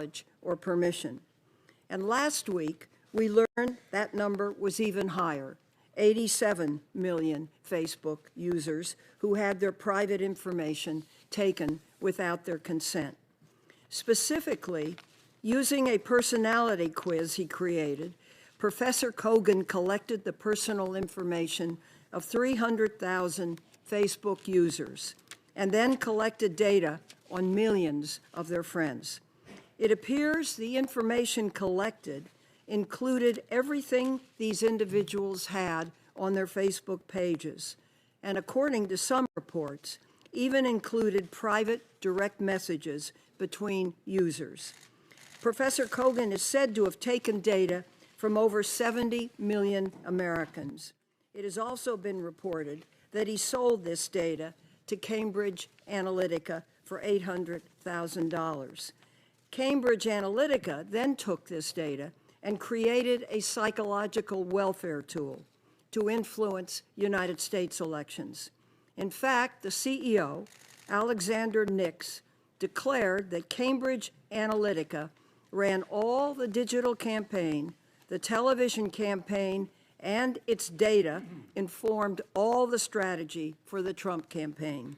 knowledge or permission. And last week, we learned that number was even higher, 87 million Facebook users who had their private information taken without their consent. Specifically, using a personality quiz he created, Professor Kogan collected the personal information of 300,000 Facebook users and then collected data on millions of their friends. It appears the information collected included everything these individuals had on their Facebook pages, and according to some reports, even included private direct messages between users. Professor Kogan is said to have taken data from over 70 million Americans. It has also been reported that he sold this data to Cambridge Analytica for $800,000. Cambridge Analytica then took this data and created a psychological welfare tool to influence United States elections. In fact, the CEO, Alexander Nix, declared that Cambridge Analytica ran all the digital campaign, the television campaign, and its data informed all the strategy for the Trump campaign.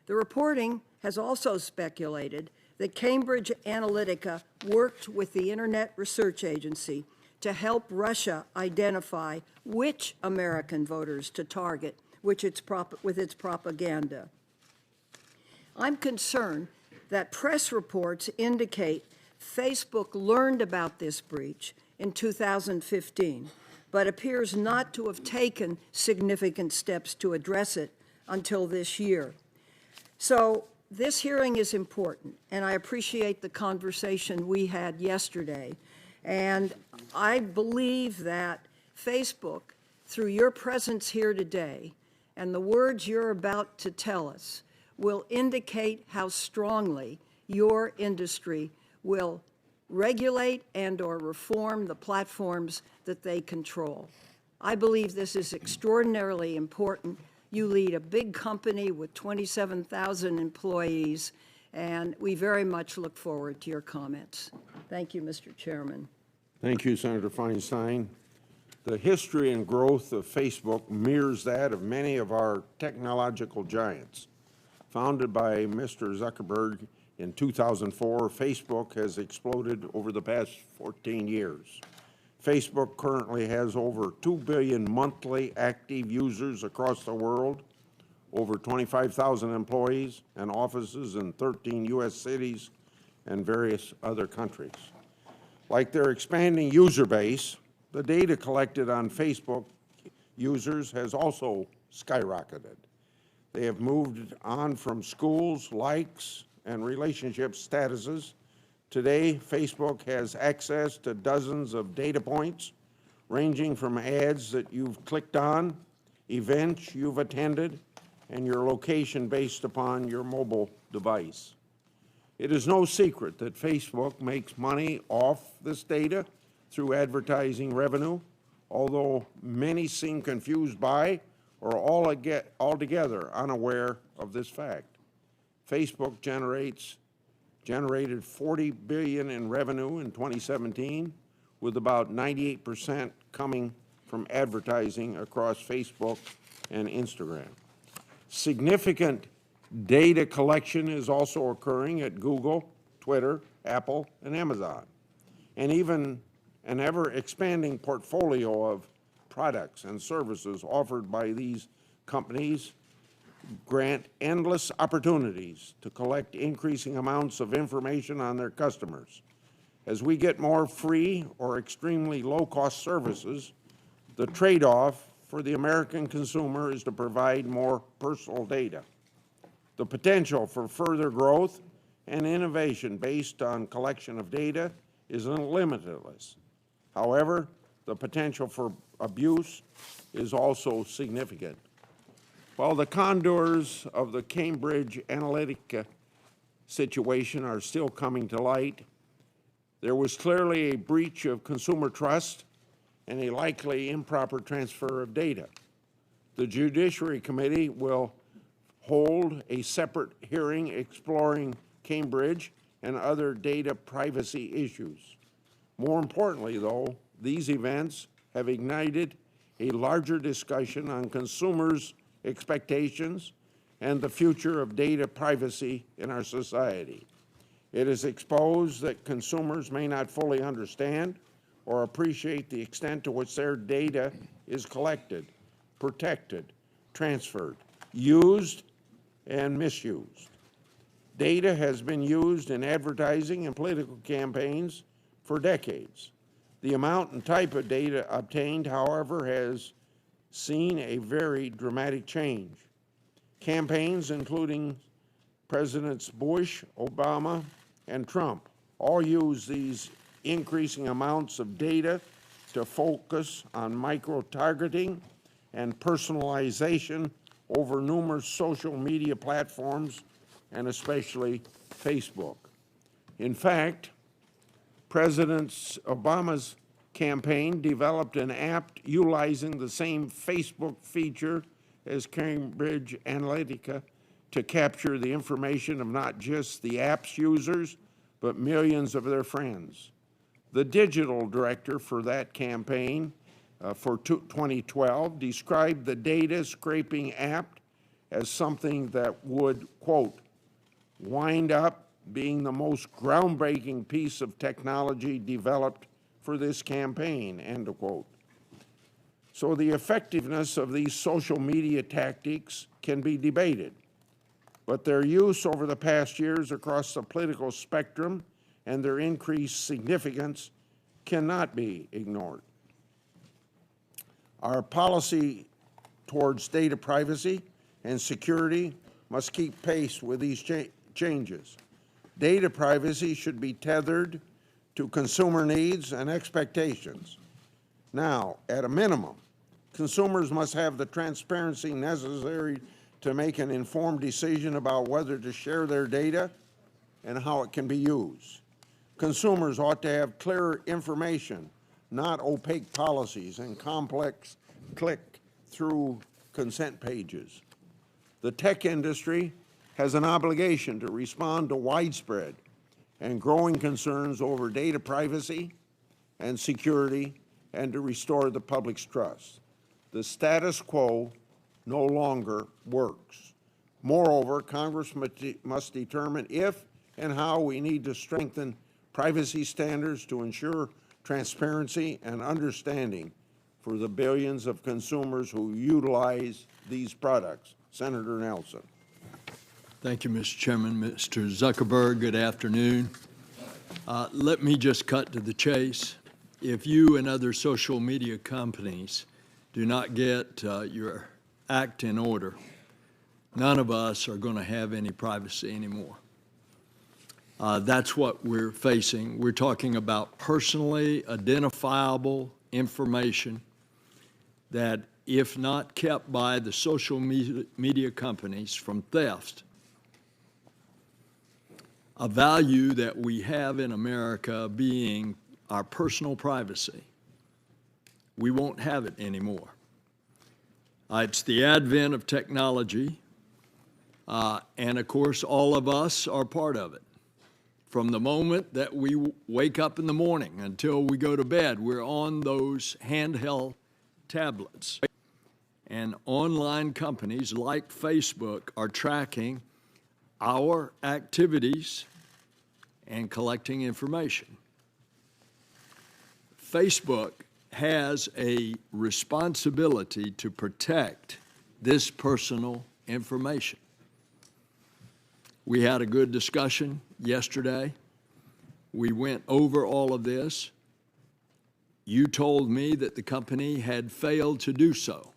The reporting has also speculated that Cambridge Analytica worked with the Internet Research Agency to help Russia identify which American voters to target with its propaganda. I'm concerned that press reports indicate Facebook learned about this breach in 2015, but appears not to have taken significant steps to address it until this year. So this hearing is important, and I appreciate the conversation we had yesterday. And I believe that Facebook, through your presence here today and the words you're about to tell us, will indicate how strongly your industry will regulate and/or reform the platforms that they control. I believe this is extraordinarily important. You lead a big company with 27,000 employees, and we very much look forward to your comments. Thank you, Mr. Chairman. Thank you, Senator Feinstein. The history and growth of Facebook mirrors that of many of our technological giants. Founded by Mr. Zuckerberg in 2004, Facebook has exploded over the past 14 years. Facebook currently has over 2 billion monthly active users across the world, over 25,000 employees and offices in 13 U.S. cities and various other countries. Like their expanding user base, the data collected on Facebook users has also skyrocketed. They have moved on from schools, likes, and relationship statuses. Today, Facebook has access to dozens of data points, ranging from ads that you've clicked on, events you've attended, and your location based upon your mobile device. It is no secret that Facebook makes money off this data through advertising revenue, although many seem confused by or altogether unaware of this fact. Facebook generated $40 billion in revenue in 2017, with about 98% coming from advertising across Facebook and Instagram. Significant data collection is also occurring at Google, Twitter, Apple, and Amazon, and even an ever-expanding portfolio of products and services offered by these companies grant endless opportunities to collect increasing amounts of information on their customers. As we get more free or extremely low-cost services, the trade-off for the American consumer is to provide more personal data. The potential for further growth and innovation based on collection of data is limitless. However, the potential for abuse is also significant. While the contours of the Cambridge Analytica situation are still coming to light, there was clearly a breach of consumer trust and a likely improper transfer of data. The Judiciary Committee will hold a separate hearing exploring Cambridge and other data privacy issues. More importantly, though, these events have ignited a larger discussion on consumers' expectations and the future of data privacy in our society. It has exposed that consumers may not fully understand or appreciate the extent to which their data is collected, protected, transferred, used, and misused. Data has been used in advertising and political campaigns for decades. The amount and type of data obtained, however, has seen a very dramatic change. Campaigns including Presidents Bush, Obama, and Trump all use these increasing amounts of data to focus on micro-targeting and personalization over numerous social media platforms, and especially Facebook. In fact, President Obama's campaign developed an app utilizing the same Facebook feature as Cambridge Analytica to capture the information of not just the app's users, but millions of their friends. The digital director for that campaign for 2012 described the data scraping app as something that would, quote, wind up being the most groundbreaking piece of technology developed for this campaign, end of quote. So the effectiveness of these social media tactics can be debated, but their use over the past years across the political spectrum and their increased significance cannot be ignored. Our policy towards data privacy and security must keep pace with these changes. Data privacy should be tethered to consumer needs and expectations. Now, at a minimum, consumers must have the transparency necessary to make an informed decision about whether to share their data and how it can be used. Consumers ought to have clear information, not opaque policies and complex click-through consent pages. The tech industry has an obligation to respond to widespread and growing concerns over data privacy and security and to restore the public's trust. The status quo no longer works. Moreover, Congress must determine if and how we need to strengthen privacy standards to ensure transparency and understanding for the billions of consumers who utilize these products. Senator Nelson. Thank you, Mr. Chairman. Mr. Zuckerberg, good afternoon. Let me just cut to the chase. If you and other social media companies do not get your act in order, none of us are going to have any privacy anymore. That's what we're facing. We're talking about personally identifiable information that, if not kept by the social media companies from theft, a value that we have in America being our personal privacy, we won't have it anymore. It's the advent of technology, and of course, all of us are part of it. From the moment that we wake up in the morning until we go to bed, we're on those handheld tablets. And online companies like Facebook are tracking our activities and collecting information. Facebook has a responsibility to protect this personal information. We had a good discussion yesterday. We went over all of this. You told me that the company had failed to do so.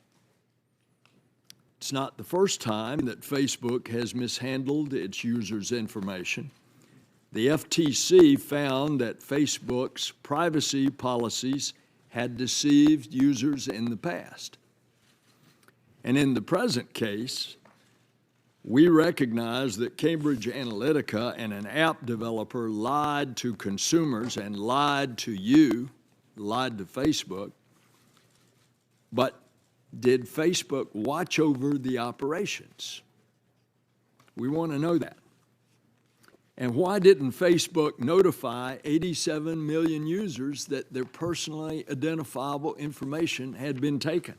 It's not the first time that Facebook has mishandled its users' information. The FTC found that Facebook's privacy policies had deceived users in the past. And in the present case, we recognize that Cambridge Analytica and an app developer lied to consumers and lied to you, lied to Facebook, but did Facebook watch over the operations? We want to know that. And why didn't Facebook notify 87 million users that their personally identifiable information had been taken?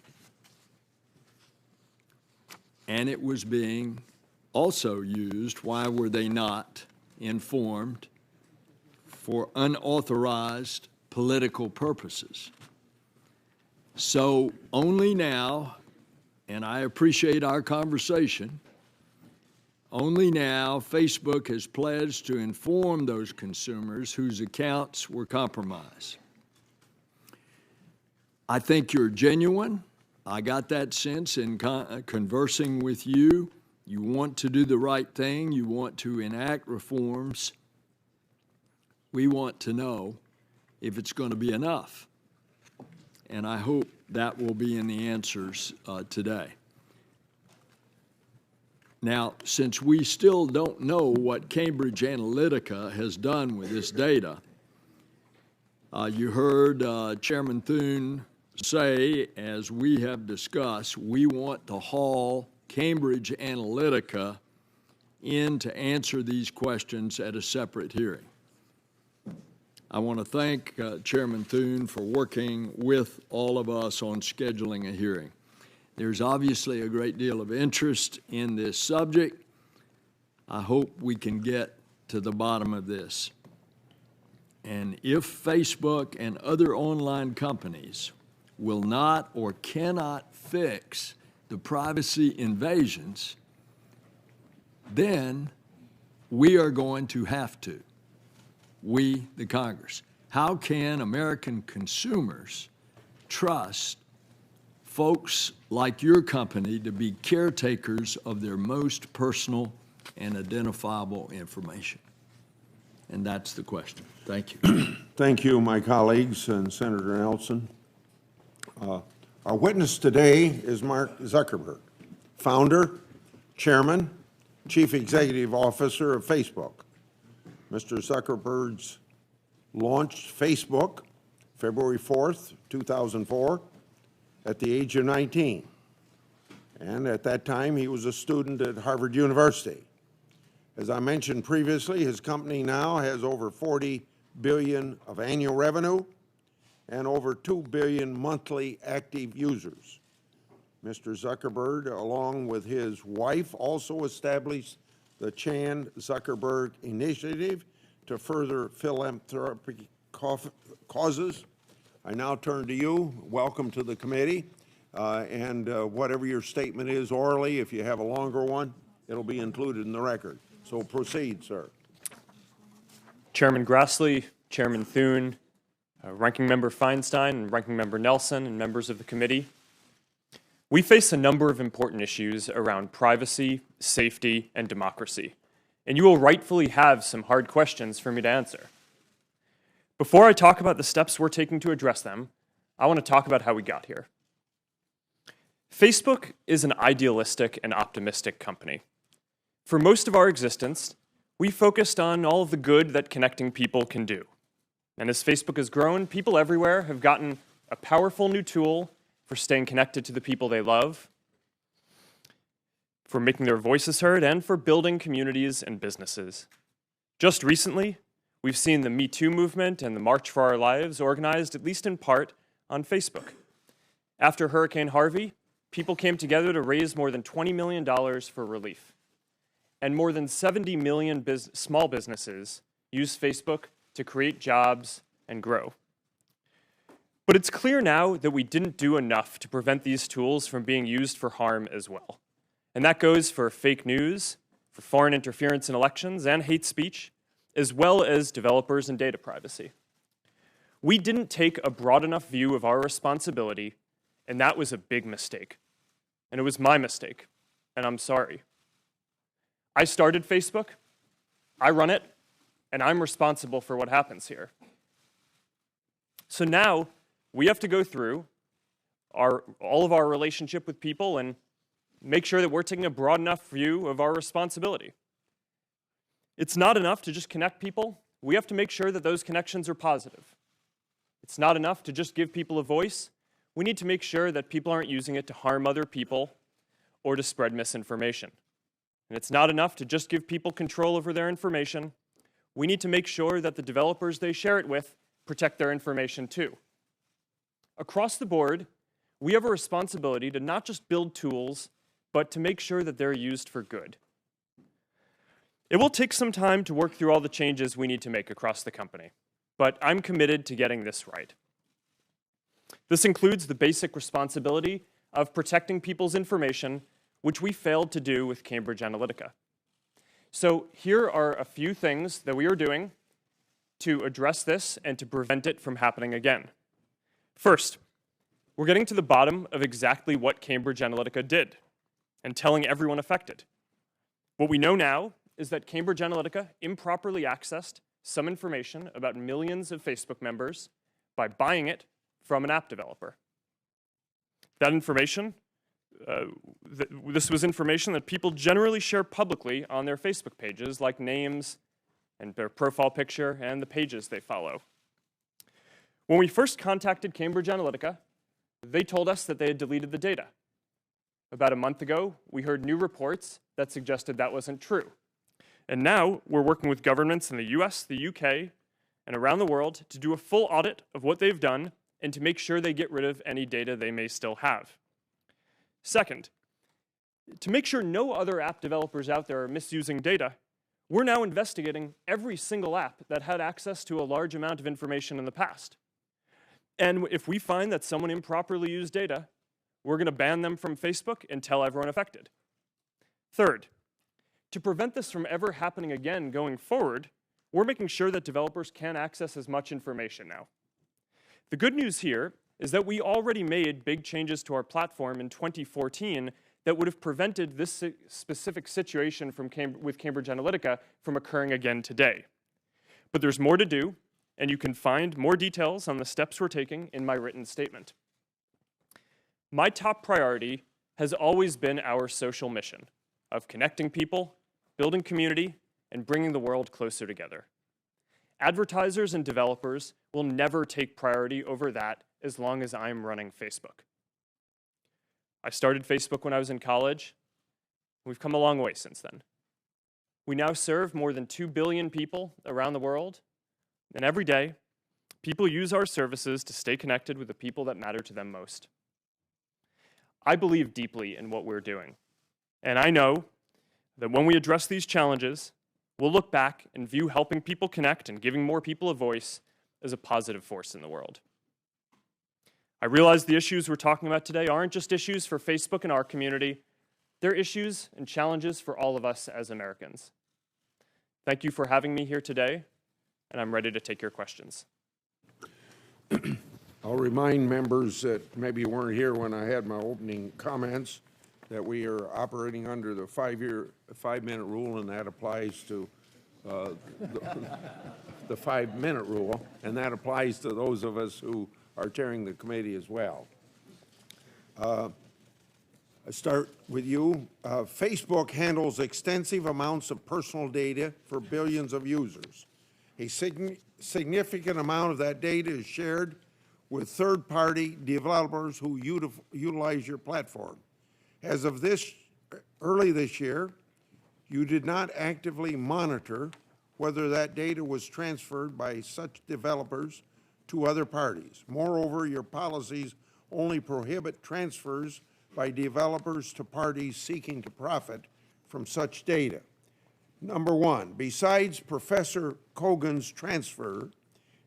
And it was being also used, why were they not informed, for unauthorized political purposes? So only now, and I appreciate our conversation, only now Facebook has pledged to inform those consumers whose accounts were compromised. I think you're genuine. I got that sense in conversing with you. You want to do the right thing. You want to enact reforms. We want to know if it's going to be enough. And I hope that will be in the answers today. Now, since we still don't know what Cambridge Analytica has done with this data, you heard Chairman Thune say, as we have discussed, we want to haul Cambridge Analytica in to answer these questions at a separate hearing. I want to thank Chairman Thune for working with all of us on scheduling a hearing. There's obviously a great deal of interest in this subject. I hope we can get to the bottom of this. And if Facebook and other online companies will not or cannot fix the privacy invasions, then we are going to have to, we, the Congress. How can American consumers trust folks like your company to be caretakers of their most personal and identifiable information? And that's the question. Thank you. Thank you, my colleagues and Senator Nelson. Our witness today is Mark Zuckerberg, founder, chairman, chief executive officer of Facebook. Mr. Zuckerberg launched Facebook February 4th, 2004, at the age of 19. And at that time, he was a student at Harvard University. As I mentioned previously, his company now has over $40 billion of annual revenue and over 2 billion monthly active users. Mr. Zuckerberg, along with his wife, also established the Chan Zuckerberg Initiative to further philanthropic causes. I now turn to you. Welcome to the committee. Whatever your statement is orally, if you have a longer one, it'll be included in the record. So proceed, sir. Chairman Grassley, Chairman Thune, Ranking Member Feinstein, and Ranking Member Nelson, and members of the committee. We face a number of important issues around privacy, safety, and democracy, and you will rightfully have some hard questions for me to answer. Before I talk about the steps we're taking to address them, I want to talk about how we got here. Facebook is an idealistic and optimistic company. For most of our existence, we focused on all of the good that connecting people can do. And as Facebook has grown, people everywhere have gotten a powerful new tool for staying connected to the people they love, for making their voices heard, and for building communities and businesses. Just recently, we've seen the Me Too movement and the March for Our Lives organized, at least in part, on Facebook. After Hurricane Harvey, people came together to raise more than $20 million for relief. And more than 70 million small businesses use Facebook to create jobs and grow. But it's clear now that we didn't do enough to prevent these tools from being used for harm as well. And that goes for fake news, for foreign interference in elections, and hate speech, as well as developers and data privacy. We didn't take a broad enough view of our responsibility, and that was a big mistake. And it was my mistake, and I'm sorry. I started Facebook, I run it, and I'm responsible for what happens here. So now, we have to go through all of our relationship with people and make sure that we're taking a broad enough view of our responsibility. It's not enough to just connect people. We have to make sure that those connections are positive. It's not enough to just give people a voice. We need to make sure that people aren't using it to harm other people or to spread misinformation. And it's not enough to just give people control over their information. we need to make sure that the developers they share it with protect their information too. Across the board, we have a responsibility to not just build tools, but to make sure that they're used for good. It will take some time to work through all the changes we need to make across the company, but I'm committed to getting this right. This includes the basic responsibility of protecting people's information, which we failed to do with Cambridge Analytica. So here are a few things that we are doing to address this and to prevent it from happening again. First, we're getting to the bottom of exactly what Cambridge Analytica did and telling everyone affected. What we know now is that Cambridge Analytica improperly accessed some information about millions of Facebook members by buying it from an app developer. That information, this was information that people generally share publicly on their Facebook pages, like names and their profile picture and the pages they follow. When we first contacted Cambridge Analytica, they told us that they had deleted the data. About a month ago, we heard new reports that suggested that wasn't true. And now we're working with governments in the US, the UK, and around the world to do a full audit of what they've done and to make sure they get rid of any data they may still have. Second, to make sure no other app developers out there are misusing data, we're now investigating every single app that had access to a large amount of information in the past. And if we find that someone improperly used data, we're going to ban them from Facebook and tell everyone affected. Third, to prevent this from ever happening again going forward, we're making sure that developers can access as much information now. The good news here is that we already made big changes to our platform in 2014 that would have prevented this specific situation with Cambridge Analytica from occurring again today. But there's more to do, and you can find more details on the steps we're taking in my written statement. My top priority has always been our social mission of connecting people, building community, and bringing the world closer together. Advertisers and developers will never take priority over that as long as I'm running Facebook. I started Facebook when I was in college. We've come a long way since then. We now serve more than 2 billion people around the world, and every day, people use our services to stay connected with the people that matter to them most. I believe deeply in what we're doing, and I know that when we address these challenges, we'll look back and view helping people connect and giving more people a voice as a positive force in the world. I realize the issues we're talking about today aren't just issues for Facebook and our community. They're issues and challenges for all of us as Americans. Thank you for having me here today, and I'm ready to take your questions. I'll remind members that maybe you weren't here when I had my opening comments that we are operating under the 5-minute rule, and that applies to the 5-minute rule, and that applies to those of us who are chairing the committee as well. I start with you. Facebook handles extensive amounts of personal data for billions of users. A significant amount of that data is shared with third-party developers who utilize your platform. As of early this year, you did not actively monitor whether that data was transferred by such developers to other parties. Moreover, your policies only prohibit transfers by developers to parties seeking to profit from such data. Number one, besides Professor Kogan's transfer,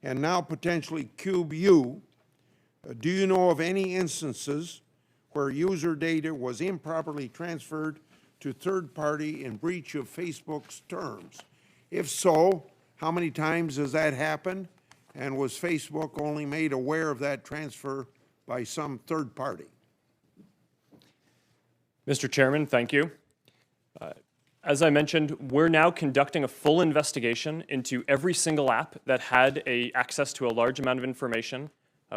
and now potentially CubeU, do you know of any instances where user data was improperly transferred to third party in breach of Facebook's terms? If so, how many times has that happened? And was Facebook only made aware of that transfer by some third party? Mr. Chairman, thank you. As I mentioned, we're now conducting a full investigation into every single app that had access to a large amount of information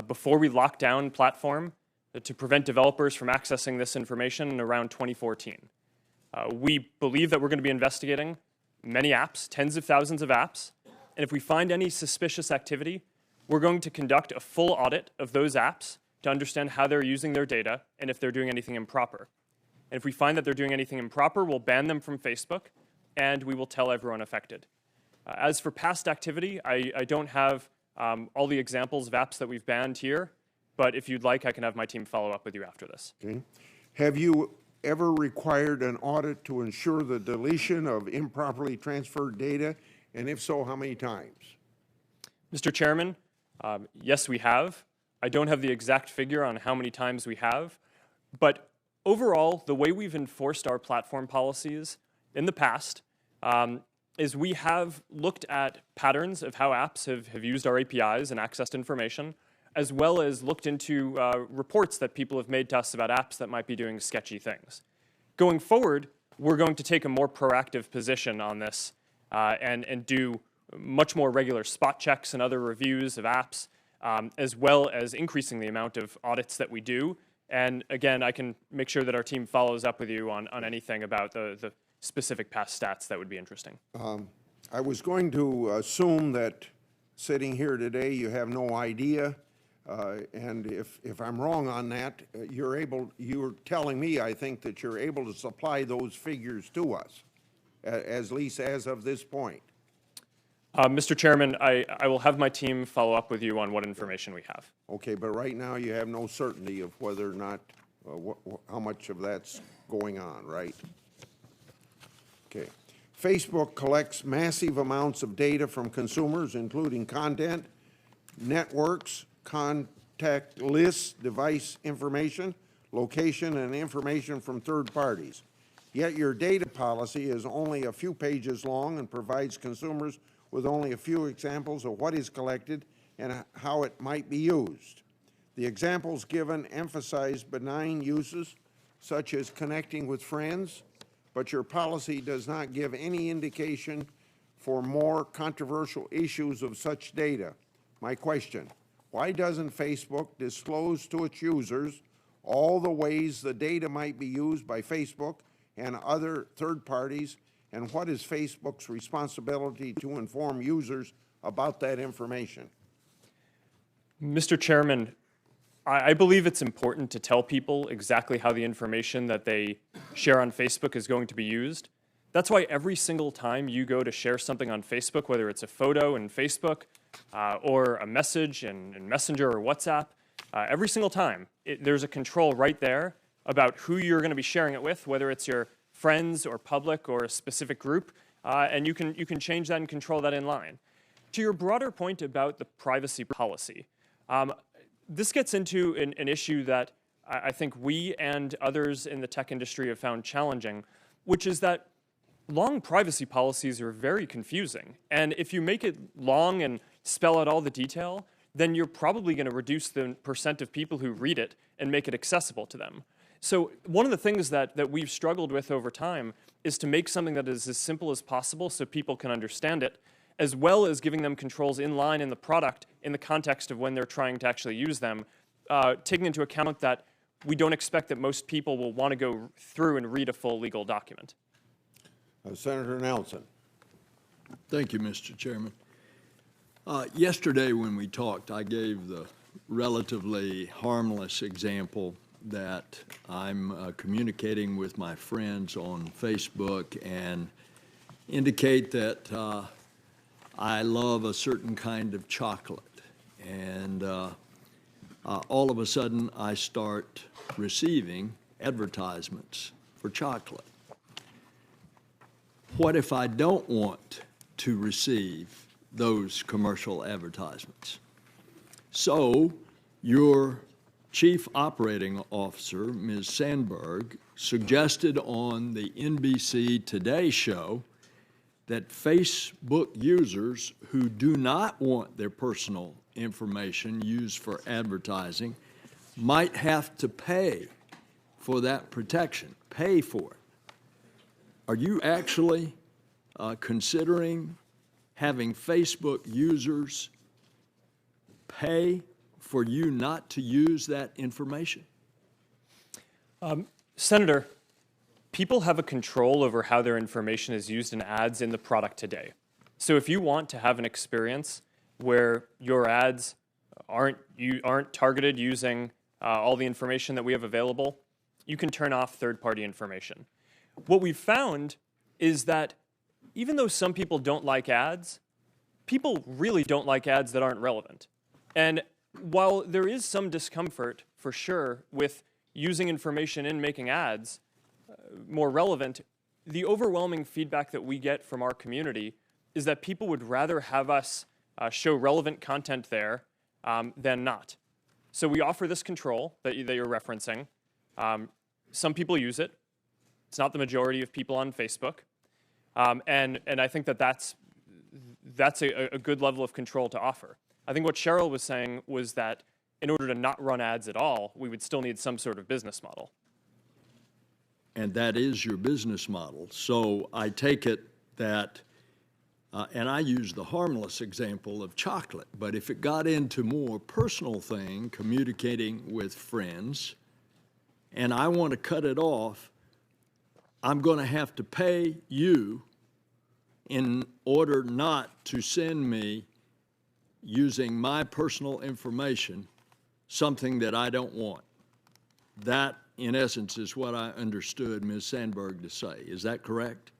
before we locked down platform to prevent developers from accessing this information in around 2014. We believe that we're going to be investigating many apps, tens of thousands of apps, and if we find any suspicious activity, we're going to conduct a full audit of those apps to understand how they're using their data and if they're doing anything improper. And if we find that they're doing anything improper, we'll ban them from Facebook, and we will tell everyone affected. As for past activity, I don't have all the examples of apps that we've banned here, but if you'd like, I can have my team follow up with you after this. Okay. Have you ever required an audit to ensure the deletion of improperly transferred data? And if so, how many times? Mr. Chairman, yes, we have. I don't have the exact figure on how many times we have, but overall, the way we've enforced our platform policies in the past is we have looked at patterns of how apps have used our APIs and accessed information, as well as looked into reports that people have made to us about apps that might be doing sketchy things. Going forward, we're going to take a more proactive position on this and do much more regular spot checks and other reviews of apps, as well as increasing the amount of audits that we do. And again, I can make sure that our team follows up with you on anything about the specific past stats that would be interesting. I was going to assume that sitting here today, you have no idea. And if I'm wrong on that, you're telling me, I think, that you're able to supply those figures to us, at least as of this point. Mr. Chairman, I will have my team follow up with you on what information we have. Okay, but right now you have no certainty of whether or not, how much of that's going on, right? Okay. Facebook collects massive amounts of data from consumers, including content, networks, contact lists, device information, location, and information from third parties. Yet your data policy is only a few pages long and provides consumers with only a few examples of what is collected and how it might be used. The examples given emphasize benign uses, such as connecting with friends, but your policy does not give any indication for more controversial issues of such data. My question, why doesn't Facebook disclose to its users all the ways the data might be used by Facebook and other third parties, and what is Facebook's responsibility to inform users about that information? Mr. Chairman, I believe it's important to tell people exactly how the information that they share on Facebook is going to be used. That's why every single time you go to share something on Facebook, whether it's a photo in Facebook or a message in Messenger or WhatsApp, every single time there's a control right there about who you're going to be sharing it with, whether it's your friends or public or a specific group, and you can change that and control that in line. To your broader point about the privacy policy, this gets into an issue that I think we and others in the tech industry have found challenging, which is that long privacy policies are very confusing. And if you make it long and spell out all the detail, then you're probably going to reduce the percent of people who read it and make it accessible to them. So one of the things that we've struggled with over time is to make something that is as simple as possible so people can understand it, as well as giving them controls in line in the product in the context of when they're trying to actually use them, taking into account that we don't expect that most people will want to go through and read a full legal document. Senator Nelson. Thank you, Mr. Chairman. Yesterday when we talked, I gave the relatively harmless example that I'm communicating with my friends on Facebook and indicate that I love a certain kind of chocolate. And all of a sudden, I start receiving advertisements for chocolate. What if I don't want to receive those commercial advertisements? So your Chief Operating Officer, Ms. Sandberg, suggested on the NBC Today show that Facebook users who do not want their personal information used for advertising might have to pay for that protection, pay for it. Are you actually considering having Facebook users pay for you not to use that information? Senator, people have a control over how their information is used in ads in the product today. So if you want to have an experience where your ads aren't targeted using all the information that we have available, you can turn off third-party information. What we've found is that even though some people don't like ads, people really don't like ads that aren't relevant. And while there is some discomfort, for sure, with using information in making ads more relevant, the overwhelming feedback that we get from our community is that people would rather have us show relevant content there than not. So we offer this control that you're referencing. Some people use it. It's not the majority of people on Facebook. And I think that that's a good level of control to offer. I think what Cheryl was saying was that in order to not run ads at all, we would still need some sort of business model. And that is your business model. So I take it that, and I use the harmless example of chocolate, but if it got into more personal thing, communicating with friends, and I want to cut it off, I'm going to have to pay you in order not to send me, using my personal information, something that I don't want. That, in essence, is what I understood Ms. Sandberg to say. Is that correct?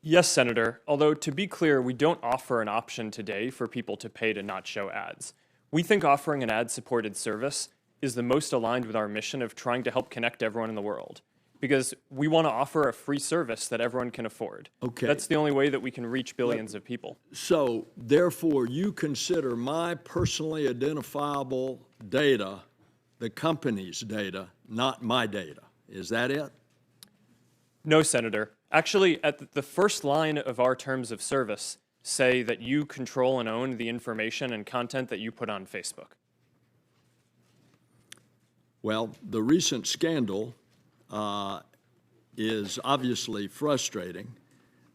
Yes, Senator. Although, to be clear, we don't offer an option today for people to pay to not show ads. We think offering an ad-supported service is the most aligned with our mission of trying to help connect everyone in the world, because we want to offer a free service that everyone can afford. Okay. That's the only way that we can reach billions of people. So, therefore, you consider my personally identifiable data the company's data, not my data. Is that it? No, Senator. Actually, at the first line of our terms of service say that you control and own the information and content that you put on Facebook. Well, the recent scandal is obviously frustrating,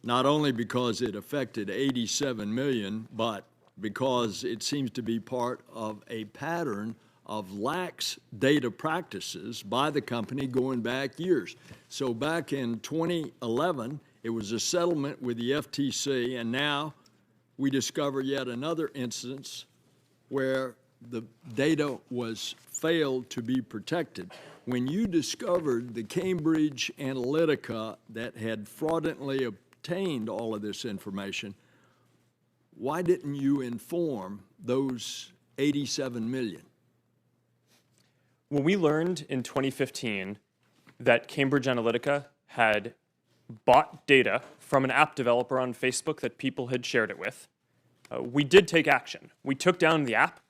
not only because it affected 87 million, but because it seems to be part of a pattern of lax data practices by the company going back years. So back in 2011, it was a settlement with the FTC, and now we discover yet another instance where the data was failed to be protected. When you discovered the Cambridge Analytica that had fraudulently obtained all of this information, why didn't you inform those 87 million? When we learned in 2015 that Cambridge Analytica had bought data from an app developer on Facebook that people had shared it with, we did take action. We took down the app,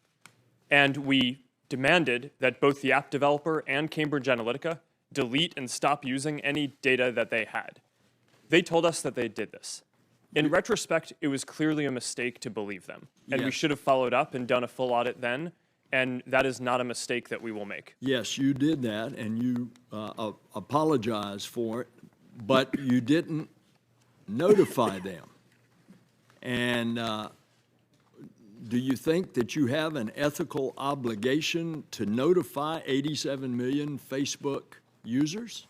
and we demanded that both the app developer and Cambridge Analytica delete and stop using any data that they had. They told us that they did this. In retrospect, it was clearly a mistake to believe them, and we Yes. should have followed up and done a full audit then, and that is not a mistake that we will make. Yes, you did that, and you apologized for it, but you didn't notify them. And do you think that you have an ethical obligation to notify 87 million Facebook users?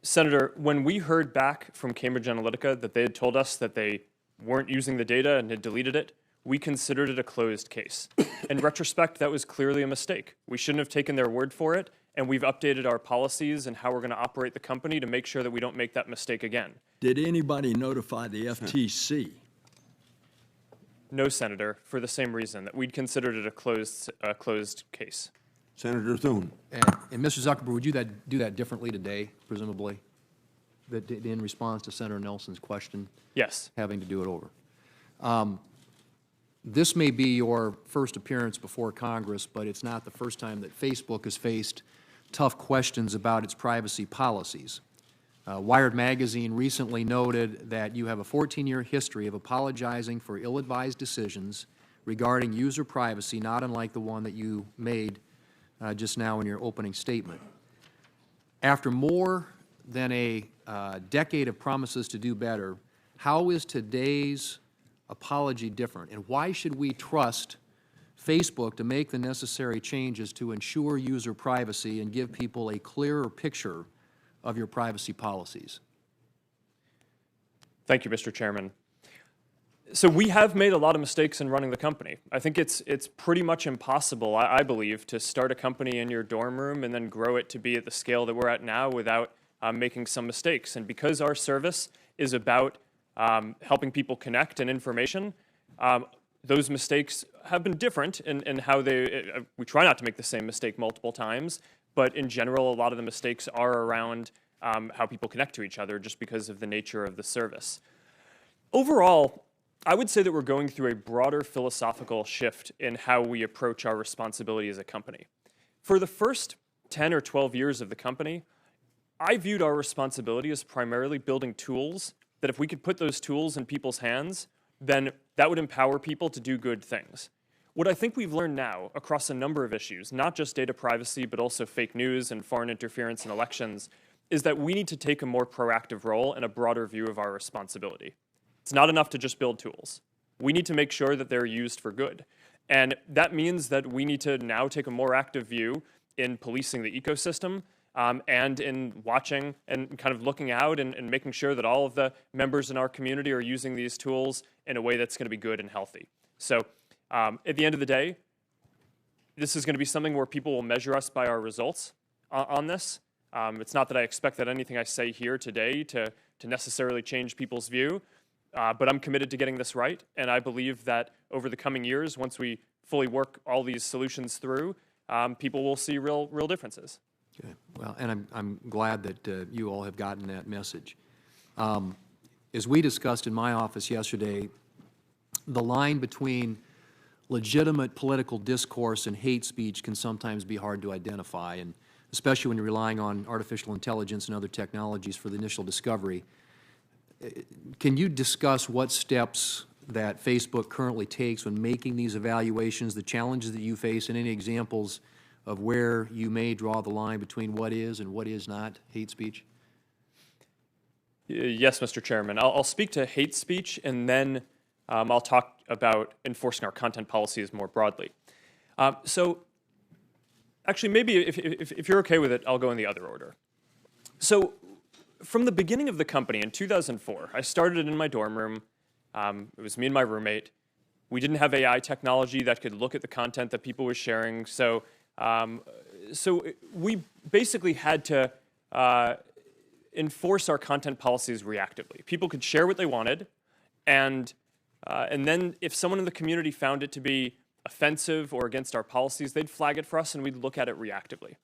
Senator, when we heard back from Cambridge Analytica that they had told us that they weren't using the data and had deleted it, we considered it a closed case. In retrospect, that was clearly a mistake. We shouldn't have taken their word for it, and we've updated our policies and how we're going to operate the company to make sure that we don't make that mistake again. Did anybody notify the FTC? No, Senator, for the same reason, that we'd considered it a closed case. Senator Thune. And Mr. Zuckerberg, would you do that differently today, presumably, that in response to Senator Nelson's question, Yes. having to do it over? This may be your first appearance before Congress, but it's not the first time that Facebook has faced tough questions about its privacy policies. Wired Magazine recently noted that you have a 14-year history of apologizing for ill-advised decisions regarding user privacy, not unlike the one that you made just now in your opening statement. After more than a decade of promises to do better, how is today's apology different, and why should we trust Facebook to make the necessary changes to ensure user privacy and give people a clearer picture of your privacy policies? Thank you, Mr. Chairman. So we have made a lot of mistakes in running the company. I think it's pretty much impossible, I believe, to start a company in your dorm room and then grow it to be at the scale that we're at now without making some mistakes. And because our service is about helping people connect and information, those mistakes have been different in how we try not to make the same mistake multiple times, but in general, a lot of the mistakes are around how people connect to each other just because of the nature of the service. Overall, I would say that we're going through a broader philosophical shift in how we approach our responsibility as a company. For the first 10 or 12 years of the company, I viewed our responsibility as primarily building tools that if we could put those tools in people's hands, then that would empower people to do good things. What I think we've learned now across a number of issues, not just data privacy, but also fake news and foreign interference in elections, is that we need to take a more proactive role and a broader view of our responsibility. It's not enough to just build tools. We need to make sure that they're used for good. And that means that we need to now take a more active view in policing the ecosystem and in watching and kind of looking out and making sure that all of the members in our community are using these tools in a way that's going to be good and healthy. So at the end of the day, this is going to be something where people will measure us by our results on this. It's not that I expect that anything I say here today to necessarily change people's view, but I'm committed to getting this right, and I believe that over the coming years, once we fully work all these solutions through, people will see real differences. Okay. Well, and I'm glad that you all have gotten that message. As we discussed in my office yesterday, the line between legitimate political discourse and hate speech can sometimes be hard to identify, and especially when you're relying on artificial intelligence and other technologies for the initial discovery. Can you discuss what steps that Facebook currently takes when making these evaluations, the challenges that you face, and any examples of where you may draw the line between what is and what is not hate speech? Yes, Mr. Chairman. I'll speak to hate speech, and then I'll talk about enforcing our content policies more broadly. So actually, maybe if you're okay with it, I'll go in the other order. So from the beginning of the company in 2004, I started it in my dorm room. It was me and my roommate. We didn't have AI technology that could look at the content that people were sharing. So we basically had to enforce our content policies reactively. People could share what they wanted, and then if someone in the community found it to be offensive or against our policies, they'd flag it for us and we'd look at it reactively.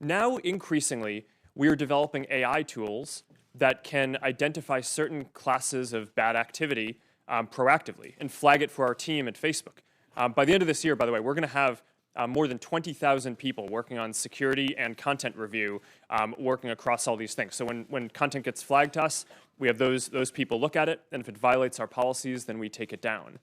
Now, increasingly, we are developing AI tools that can identify certain classes of bad activity proactively and flag it for our team at Facebook. By the end of this year, by the way, we're going to have more than 20,000 people working on security and content review, working across all these things. So when content gets flagged to us, we have those people look at it, and if it violates our policies, then we take it down.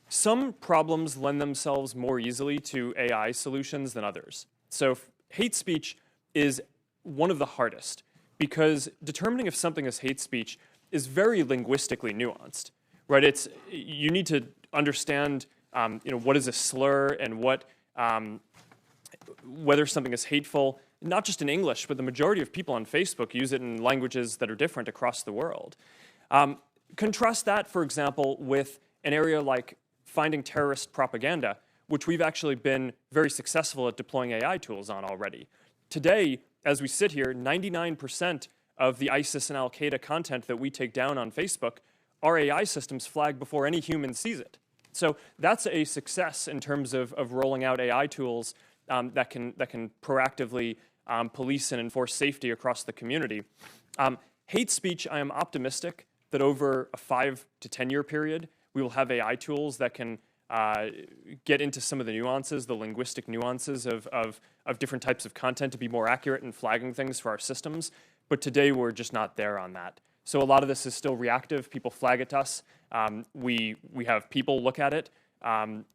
Some problems lend themselves more easily to AI solutions than others. So hate speech is one of the hardest, because determining if something is hate speech is very linguistically nuanced, right? You need to understand what is a slur and whether something is hateful, not just in English, but the majority of people on Facebook use it in languages that are different across the world. Contrast that, for example, with an area like finding terrorist propaganda, which we've actually been very successful at deploying AI tools on already. Today, as we sit here, 99% of the ISIS and Al-Qaeda content that we take down on Facebook, our AI systems flag before any human sees it. So that's a success in terms of rolling out AI tools that can proactively police and enforce safety across the community. Hate speech, I am optimistic that over a 5 to 10 year period, we will have AI tools that can get into some of the nuances, the linguistic nuances of different types of content to be more accurate in flagging things for our systems. But today, we're just not there on that. So a lot of this is still reactive. People flag it to us. We have people look at it.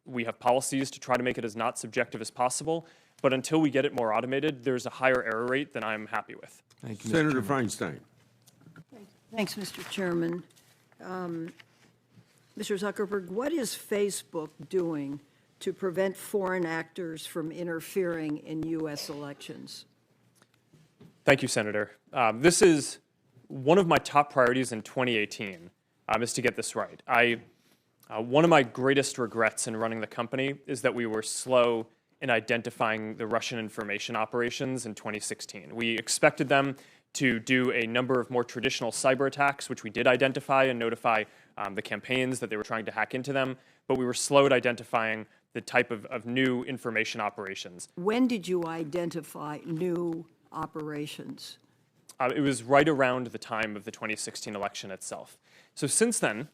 We have policies to try to make it as not subjective as possible. But until we get it more automated, there's a higher error rate than I'm happy with. Thank you, Senator Feinstein. Thanks, Mr. Chairman. Mr. Zuckerberg, what is Facebook doing to prevent foreign actors from interfering in U.S. elections? Thank you, Senator. This is one of my top priorities in 2018, is to get this right. One of my greatest regrets in running the company is that we were slow in identifying the Russian information operations in 2016. We expected them to do a number of more traditional cyber attacks, which we did identify and notify the campaigns that they were trying to hack into them, but we were slow at identifying the type of new information operations. When did you identify new operations? It was right around the time of the 2016 election itself. So since then,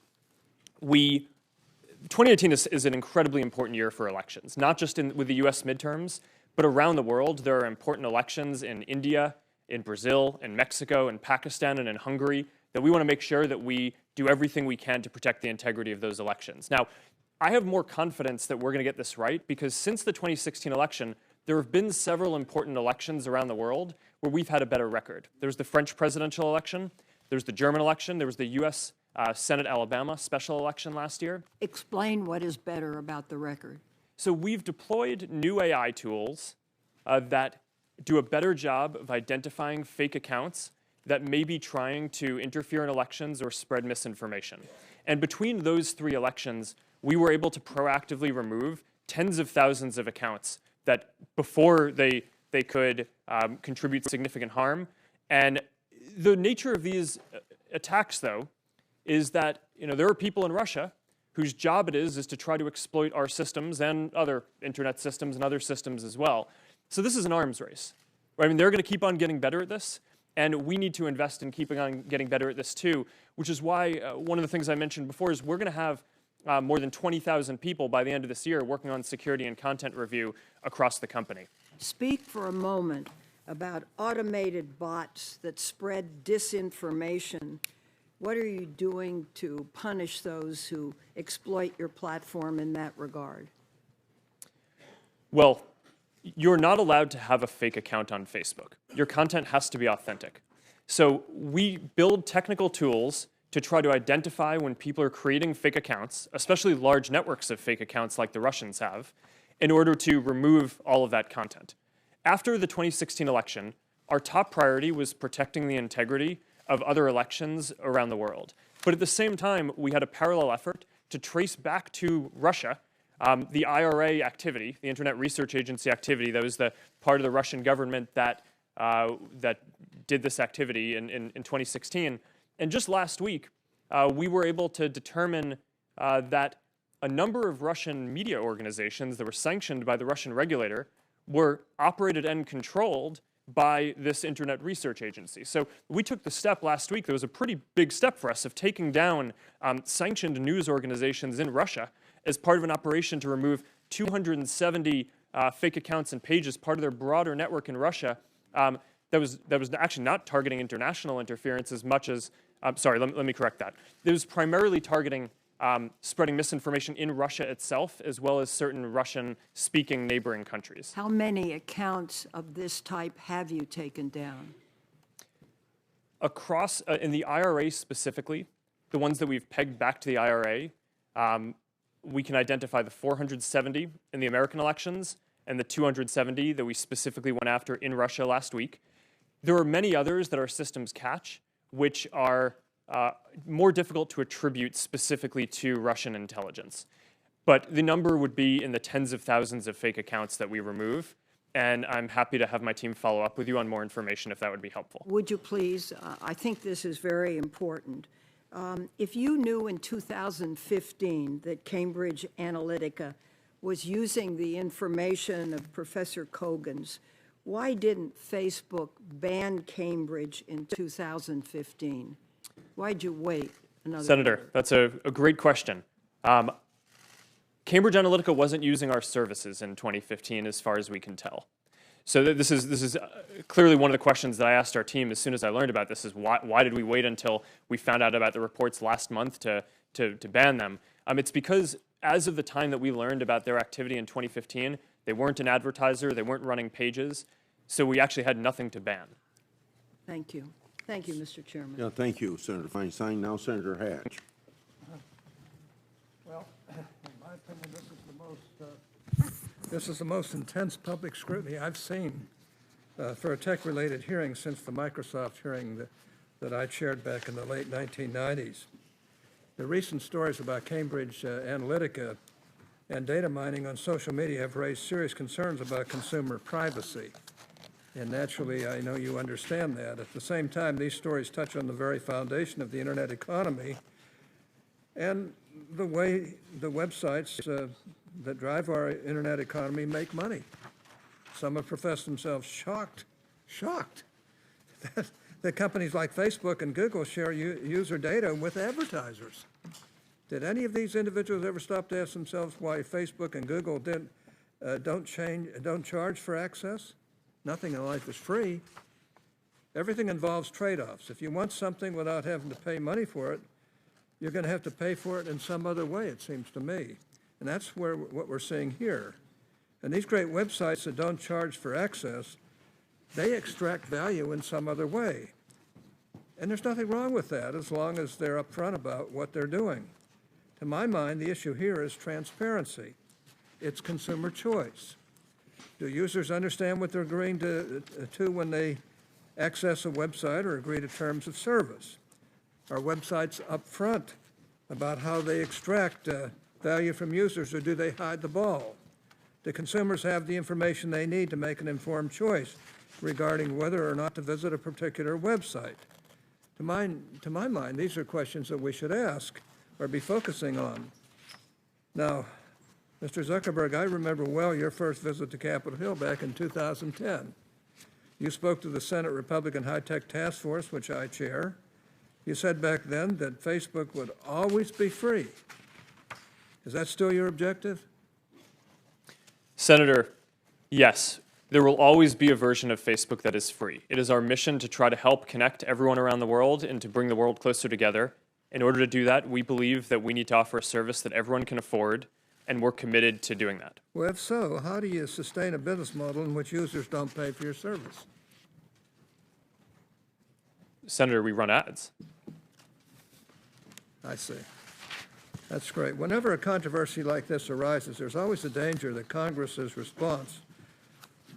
2018 is an incredibly important year for elections, not just with the US midterms, but around the world. There are important elections in India, in Brazil, in Mexico, in Pakistan, and in Hungary that we want to make sure that we do everything we can to protect the integrity of those elections. Now, I have more confidence that we're going to get this right because since the 2016 election, there have been several important elections around the world where we've had a better record. There's the French presidential election, there's the German election, there was the US Senate Alabama special election last year. Explain what is better about the record. So we've deployed new AI tools that do a better job of identifying fake accounts that may be trying to interfere in elections or spread misinformation. And between those three elections, we were able to proactively remove tens of thousands of accounts that before they could contribute significant harm. And the nature of these attacks, though, is that there are people in Russia whose job it is to try to exploit our systems and other internet systems and other systems as well. So this is an arms race. Right? I mean, they're going to keep on getting better at this, and we need to invest in keeping on getting better at this too, which is why one of the things I mentioned before is we're going to have more than 20,000 people by the end of this year working on security and content review across the company. Speak for a moment about automated bots that spread disinformation. What are you doing to punish those who exploit your platform in that regard? Well, you're not allowed to have a fake account on Facebook. Your content has to be authentic. So we build technical tools to try to identify when people are creating fake accounts, especially large networks of fake accounts like the Russians have, in order to remove all of that content. After the 2016 election, our top priority was protecting the integrity of other elections around the world. But at the same time, we had a parallel effort to trace back to Russia the IRA activity, the Internet Research Agency activity. That was the part of the Russian government that did this activity in 2016. And just last week, we were able to determine that a number of Russian media organizations that were sanctioned by the Russian regulator were operated and controlled by this Internet Research Agency. So we took the step last week. There was a pretty big step for us of taking down sanctioned news organizations in Russia as part of an operation to remove 270 fake accounts and pages, part of their broader network in Russia that was actually not targeting international interference as much as, sorry, let me correct that. It was primarily targeting spreading misinformation in Russia itself, as well as certain Russian-speaking neighboring countries. How many accounts of this type have you taken down? Across, in the IRA specifically, the ones that we've pegged back to the IRA, we can identify the 470 in the American elections and the 270 that we specifically went after in Russia last week. There are many others that our systems catch, which are more difficult to attribute specifically to Russian intelligence. But the number would be in the tens of thousands of fake accounts that we remove, and I'm happy to have my team follow up with you on more information if that would be helpful. Would you please? I think this is very important. If you knew in 2015 that Cambridge Analytica was using the information of Professor Kogan's, why didn't Facebook ban Cambridge in 2015? Why'd you wait another Senator, year? that's a great question. Cambridge Analytica wasn't using our services in 2015 as far as we can tell. So this is clearly one of the questions that I asked our team as soon as I learned about this is why did we wait until we found out about the reports last month to ban them? It's because as of the time that we learned about their activity in 2015, they weren't an advertiser, they weren't running pages, so we actually had nothing to ban. Thank you. Thank you, Mr. Chairman. Yeah, thank you, Senator Feinstein. Now Senator Hatch. Well, in my opinion, this is the most intense public scrutiny I've seen for a tech-related hearing since the Microsoft hearing that I chaired back in the late 1990s. The recent stories about Cambridge Analytica and data mining on social media have raised serious concerns about consumer privacy. And naturally, I know you understand that. At the same time, these stories touch on the very foundation of the internet economy and the way the websites that drive our internet economy make money. Some have professed themselves shocked that companies like Facebook and Google share user data with advertisers. Did any of these individuals ever stop to ask themselves why Facebook and Google don't charge for access? Nothing in life is free. Everything involves trade-offs. If you want something without having to pay money for it, you're going to have to pay for it in some other way, it seems to me. And that's what we're seeing here. And these great websites that don't charge for access, they extract value in some other way. And there's nothing wrong with that as long as they're upfront about what they're doing. To my mind, the issue here is transparency. It's consumer choice. Do users understand what they're agreeing to when they access a website or agree to terms of service? Are websites upfront about how they extract value from users, or do they hide the ball? Do consumers have the information they need to make an informed choice regarding whether or not to visit a particular website? To my mind, these are questions that we should ask or be focusing on. Now, Mr. Zuckerberg, I remember well your first visit to Capitol Hill back in 2010. You spoke to the Senate Republican High-Tech Task Force, which I chair. You said back then that Facebook would always be free. Is that still your objective? Senator, yes, there will always be a version of Facebook that is free. It is our mission to try to help connect everyone around the world and to bring the world closer together. In order to do that, we believe that we need to offer a service that everyone can afford, and we're committed to doing that. Well, if so, how do you sustain a business model in which users don't pay for your service? Senator, we run ads. I see. That's great. Whenever a controversy like this arises, there's always a danger that Congress's response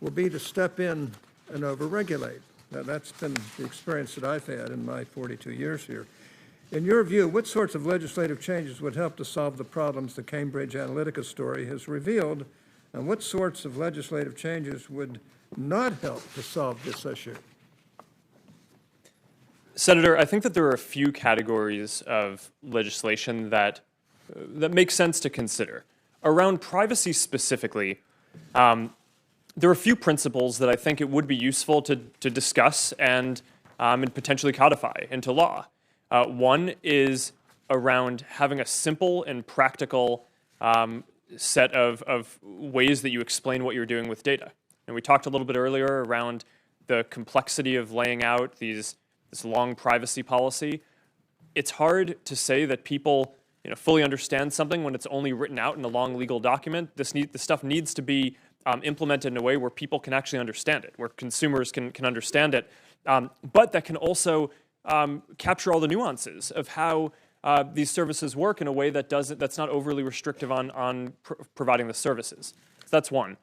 will be to step in and overregulate. Now, that's been the experience that I've had in my 42 years here. In your view, what sorts of legislative changes would help to solve the problems the Cambridge Analytica story has revealed, and what sorts of legislative changes would not help to solve this issue? Senator, I think that there are a few categories of legislation that make sense to consider. Around privacy specifically, there are a few principles that I think it would be useful to discuss and potentially codify into law. One is around having a simple and practical set of ways that you explain what you're doing with data. And we talked a little bit earlier around the complexity of laying out this long privacy policy. It's hard to say that people fully understand something when it's only written out in a long legal document. This stuff needs to be implemented in a way where people can actually understand it, where consumers can understand it, but that can also capture all the nuances of how these services work in a way that's not overly restrictive on providing the services. So that's one.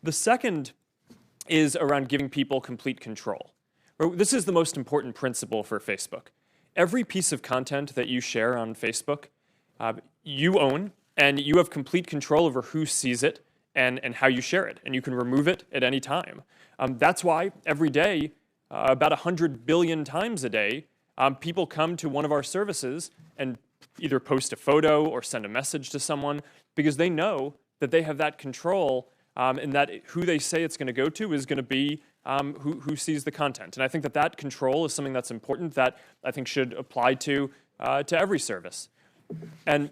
The second is around giving people complete control. This is the most important principle for Facebook. Every piece of content that you share on Facebook, you own, and you have complete control over who sees it and how you share it, and you can remove it at any time. That's why every day, about 100 billion times a day, people come to one of our services and either post a photo or send a message to someone because they know that they have that control and that who they say it's going to go to is going to be who sees the content. And I think that control is something that's important that I think should apply to every service. And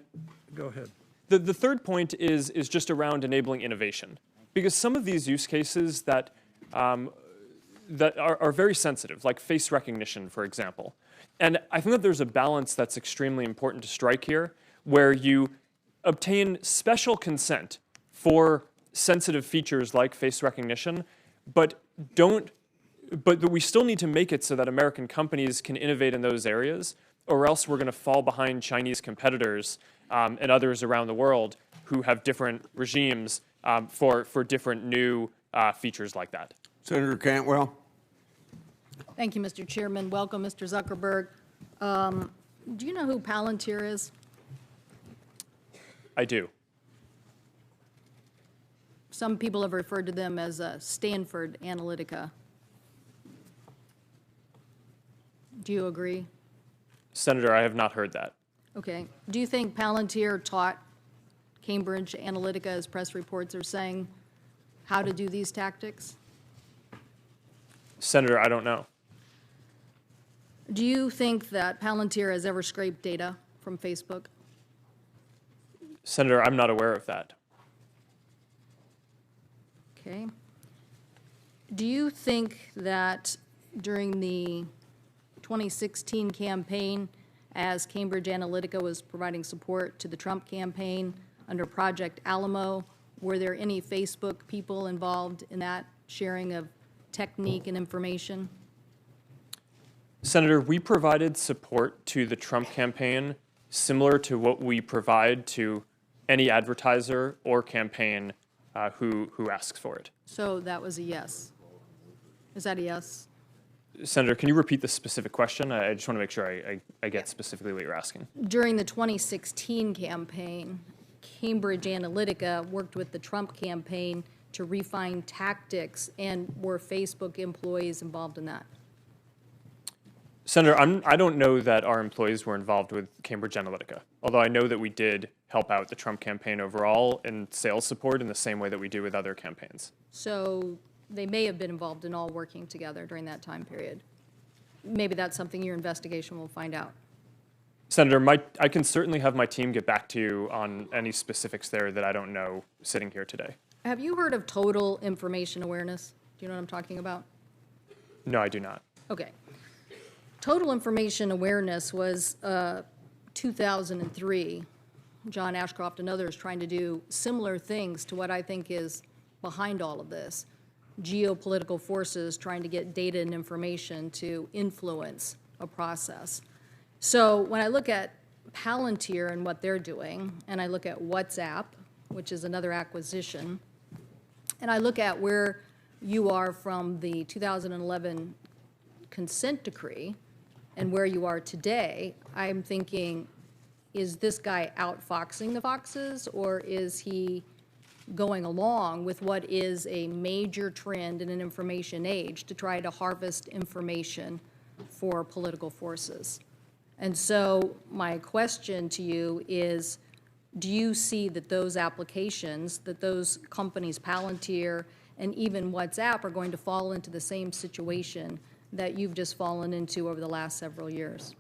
go ahead. The third point is just around enabling innovation, because some of these use cases that are very sensitive, like face recognition, for example. And I think that there's a balance that's extremely important to strike here, where you obtain special consent for sensitive features like face recognition, but we still need to make it so that American companies can innovate in those areas, or else we're going to fall behind Chinese competitors and others around the world who have different regimes for different new features like that. Senator Cantwell. Thank you, Mr. Chairman. Welcome, Mr. Zuckerberg. Do you know who Palantir is? I do. Some people have referred to them as Stanford Analytica. Do you agree? Senator, I have not heard that. Okay. Do you think Palantir taught Cambridge Analytica, as press reports are saying, how to do these tactics? Senator, I don't know. Do you think that Palantir has ever scraped data from Facebook? Senator, I'm not aware of that. Okay. Do you think that during the 2016 campaign, as Cambridge Analytica was providing support to the Trump campaign under Project Alamo, were there any Facebook people involved in that sharing of technique and information? Senator, we provided support to the Trump campaign similar to what we provide to any advertiser or campaign who asks for it. So that was a yes. Is that a yes? Senator, can you repeat the specific question? I just want to make sure I get specifically what you're asking. During the 2016 campaign, Cambridge Analytica worked with the Trump campaign to refine tactics, and were Facebook employees involved in that? Senator, I don't know that our employees were involved with Cambridge Analytica, although I know that we did help out the Trump campaign overall in sales support in the same way that we do with other campaigns. So they may have been involved in all working together during that time period. Maybe that's something your investigation will find out. Senator, I can certainly have my team get back to you on any specifics there that I don't know sitting here today. Have you heard of total information awareness? Do you know what I'm talking about? No, I do not. Okay. Total information awareness was 2003. John Ashcroft and others trying to do similar things to what I think is behind all of this. Geopolitical forces trying to get data and information to influence a process. So when I look at Palantir and what they're doing, and I look at WhatsApp, which is another acquisition, and I look at where you are from the 2011 consent decree and where you are today, I'm thinking, is this guy outfoxing the foxes, or is he going along with what is a major trend in an information age to try to harvest information for political forces? And so my question to you is, do you see that those applications, that those companies, Palantir and even WhatsApp, are going to fall into the same situation that you've just fallen into over the last several years?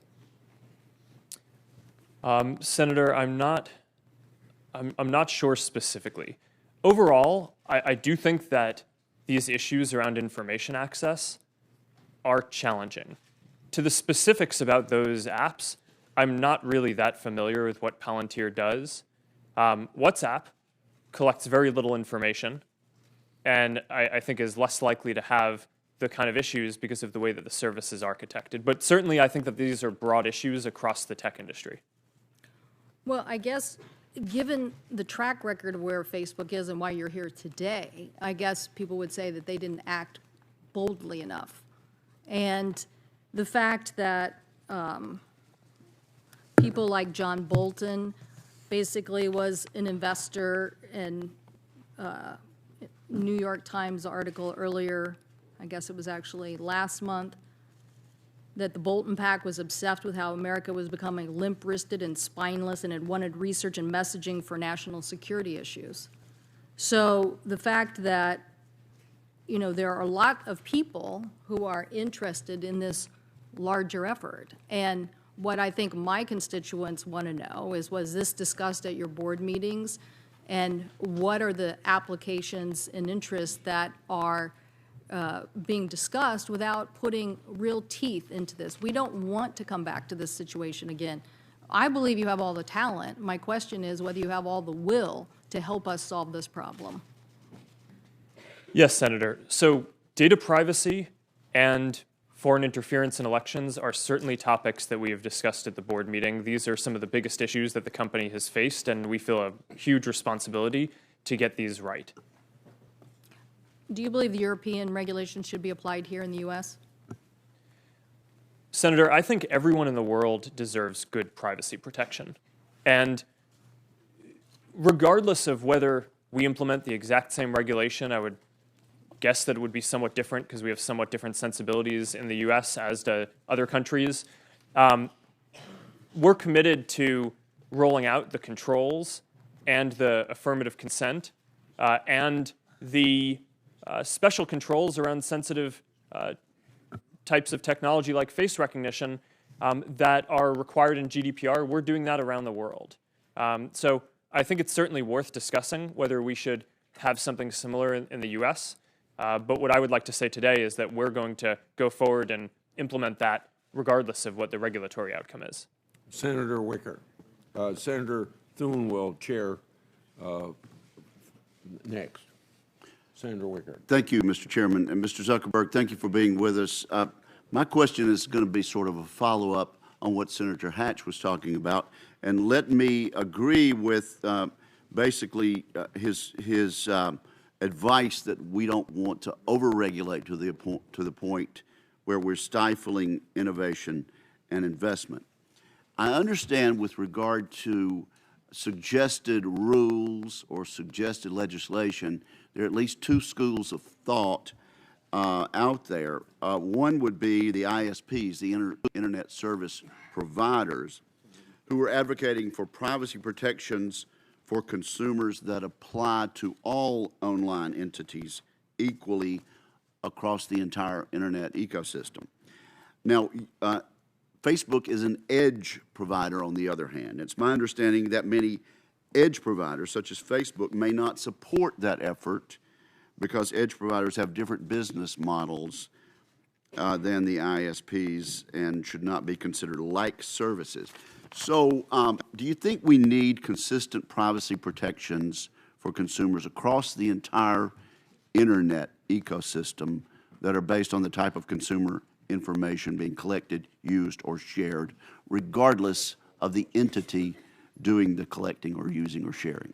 Senator, I'm not sure specifically. Overall, I do think that these issues around information access are challenging. To the specifics about those apps, I'm not really that familiar with what Palantir does. WhatsApp collects very little information, and I think is less likely to have the kind of issues because of the way that the service is architected. But certainly, I think that these are broad issues across the tech industry. Well, I guess, given the track record of where Facebook is and why you're here today, I guess people would say that they didn't act boldly enough. And the fact that people like John Bolton basically was an investor in New York Times article earlier, I guess it was actually last month, that the Bolton Pack was obsessed with how America was becoming limp-wristed and spineless and had wanted research and messaging for national security issues. So the fact that, you know, there are a lot of people who are interested in this larger effort. And what I think my constituents want to know is, was this discussed at your board meetings? And what are the applications and interests that are being discussed without putting real teeth into this? We don't want to come back to this situation again. I believe you have all the talent. My question is whether you have all the will to help us solve this problem. Yes, Senator. So data privacy and foreign interference in elections are certainly topics that we have discussed at the board meeting. These are some of the biggest issues that the company has faced, and we feel a huge responsibility to get these right. Do you believe the European regulations should be applied here in the U.S.? Senator, I think everyone in the world deserves good privacy protection. And regardless of whether we implement the exact same regulation, I would guess that it would be somewhat different because we have somewhat different sensibilities in the US as to other countries. We're committed to rolling out the controls and the affirmative consent and the special controls around sensitive types of technology like face recognition that are required in GDPR. We're doing that around the world. So I think it's certainly worth discussing whether we should have something similar in the US. But what I would like to say today is that we're going to go forward and implement that regardless of what the regulatory outcome is. Senator Wicker. Senator Thune will chair next. Senator Wicker. Thank you, Mr. Chairman. And Mr. Zuckerberg, thank you for being with us. My question is going to be sort of a follow-up on what Senator Hatch was talking about. And let me agree with basically his advice that we don't want to over-regulate to the point where we're stifling innovation and investment. I understand with regard to suggested rules or suggested legislation, there are at least two schools of thought out there. One would be the ISPs, the Internet Service Providers, who are advocating for privacy protections for consumers that apply to all online entities equally across the entire Internet ecosystem. Now, Facebook is an edge provider, on the other hand. It's my understanding that many edge providers, such as Facebook, may not support that effort because edge providers have different business models than the ISPs and should not be considered like services. So do you think we need consistent privacy protections for consumers across the entire Internet ecosystem that are based on the type of consumer information being collected, used, or shared, regardless of the entity doing the collecting or using or sharing?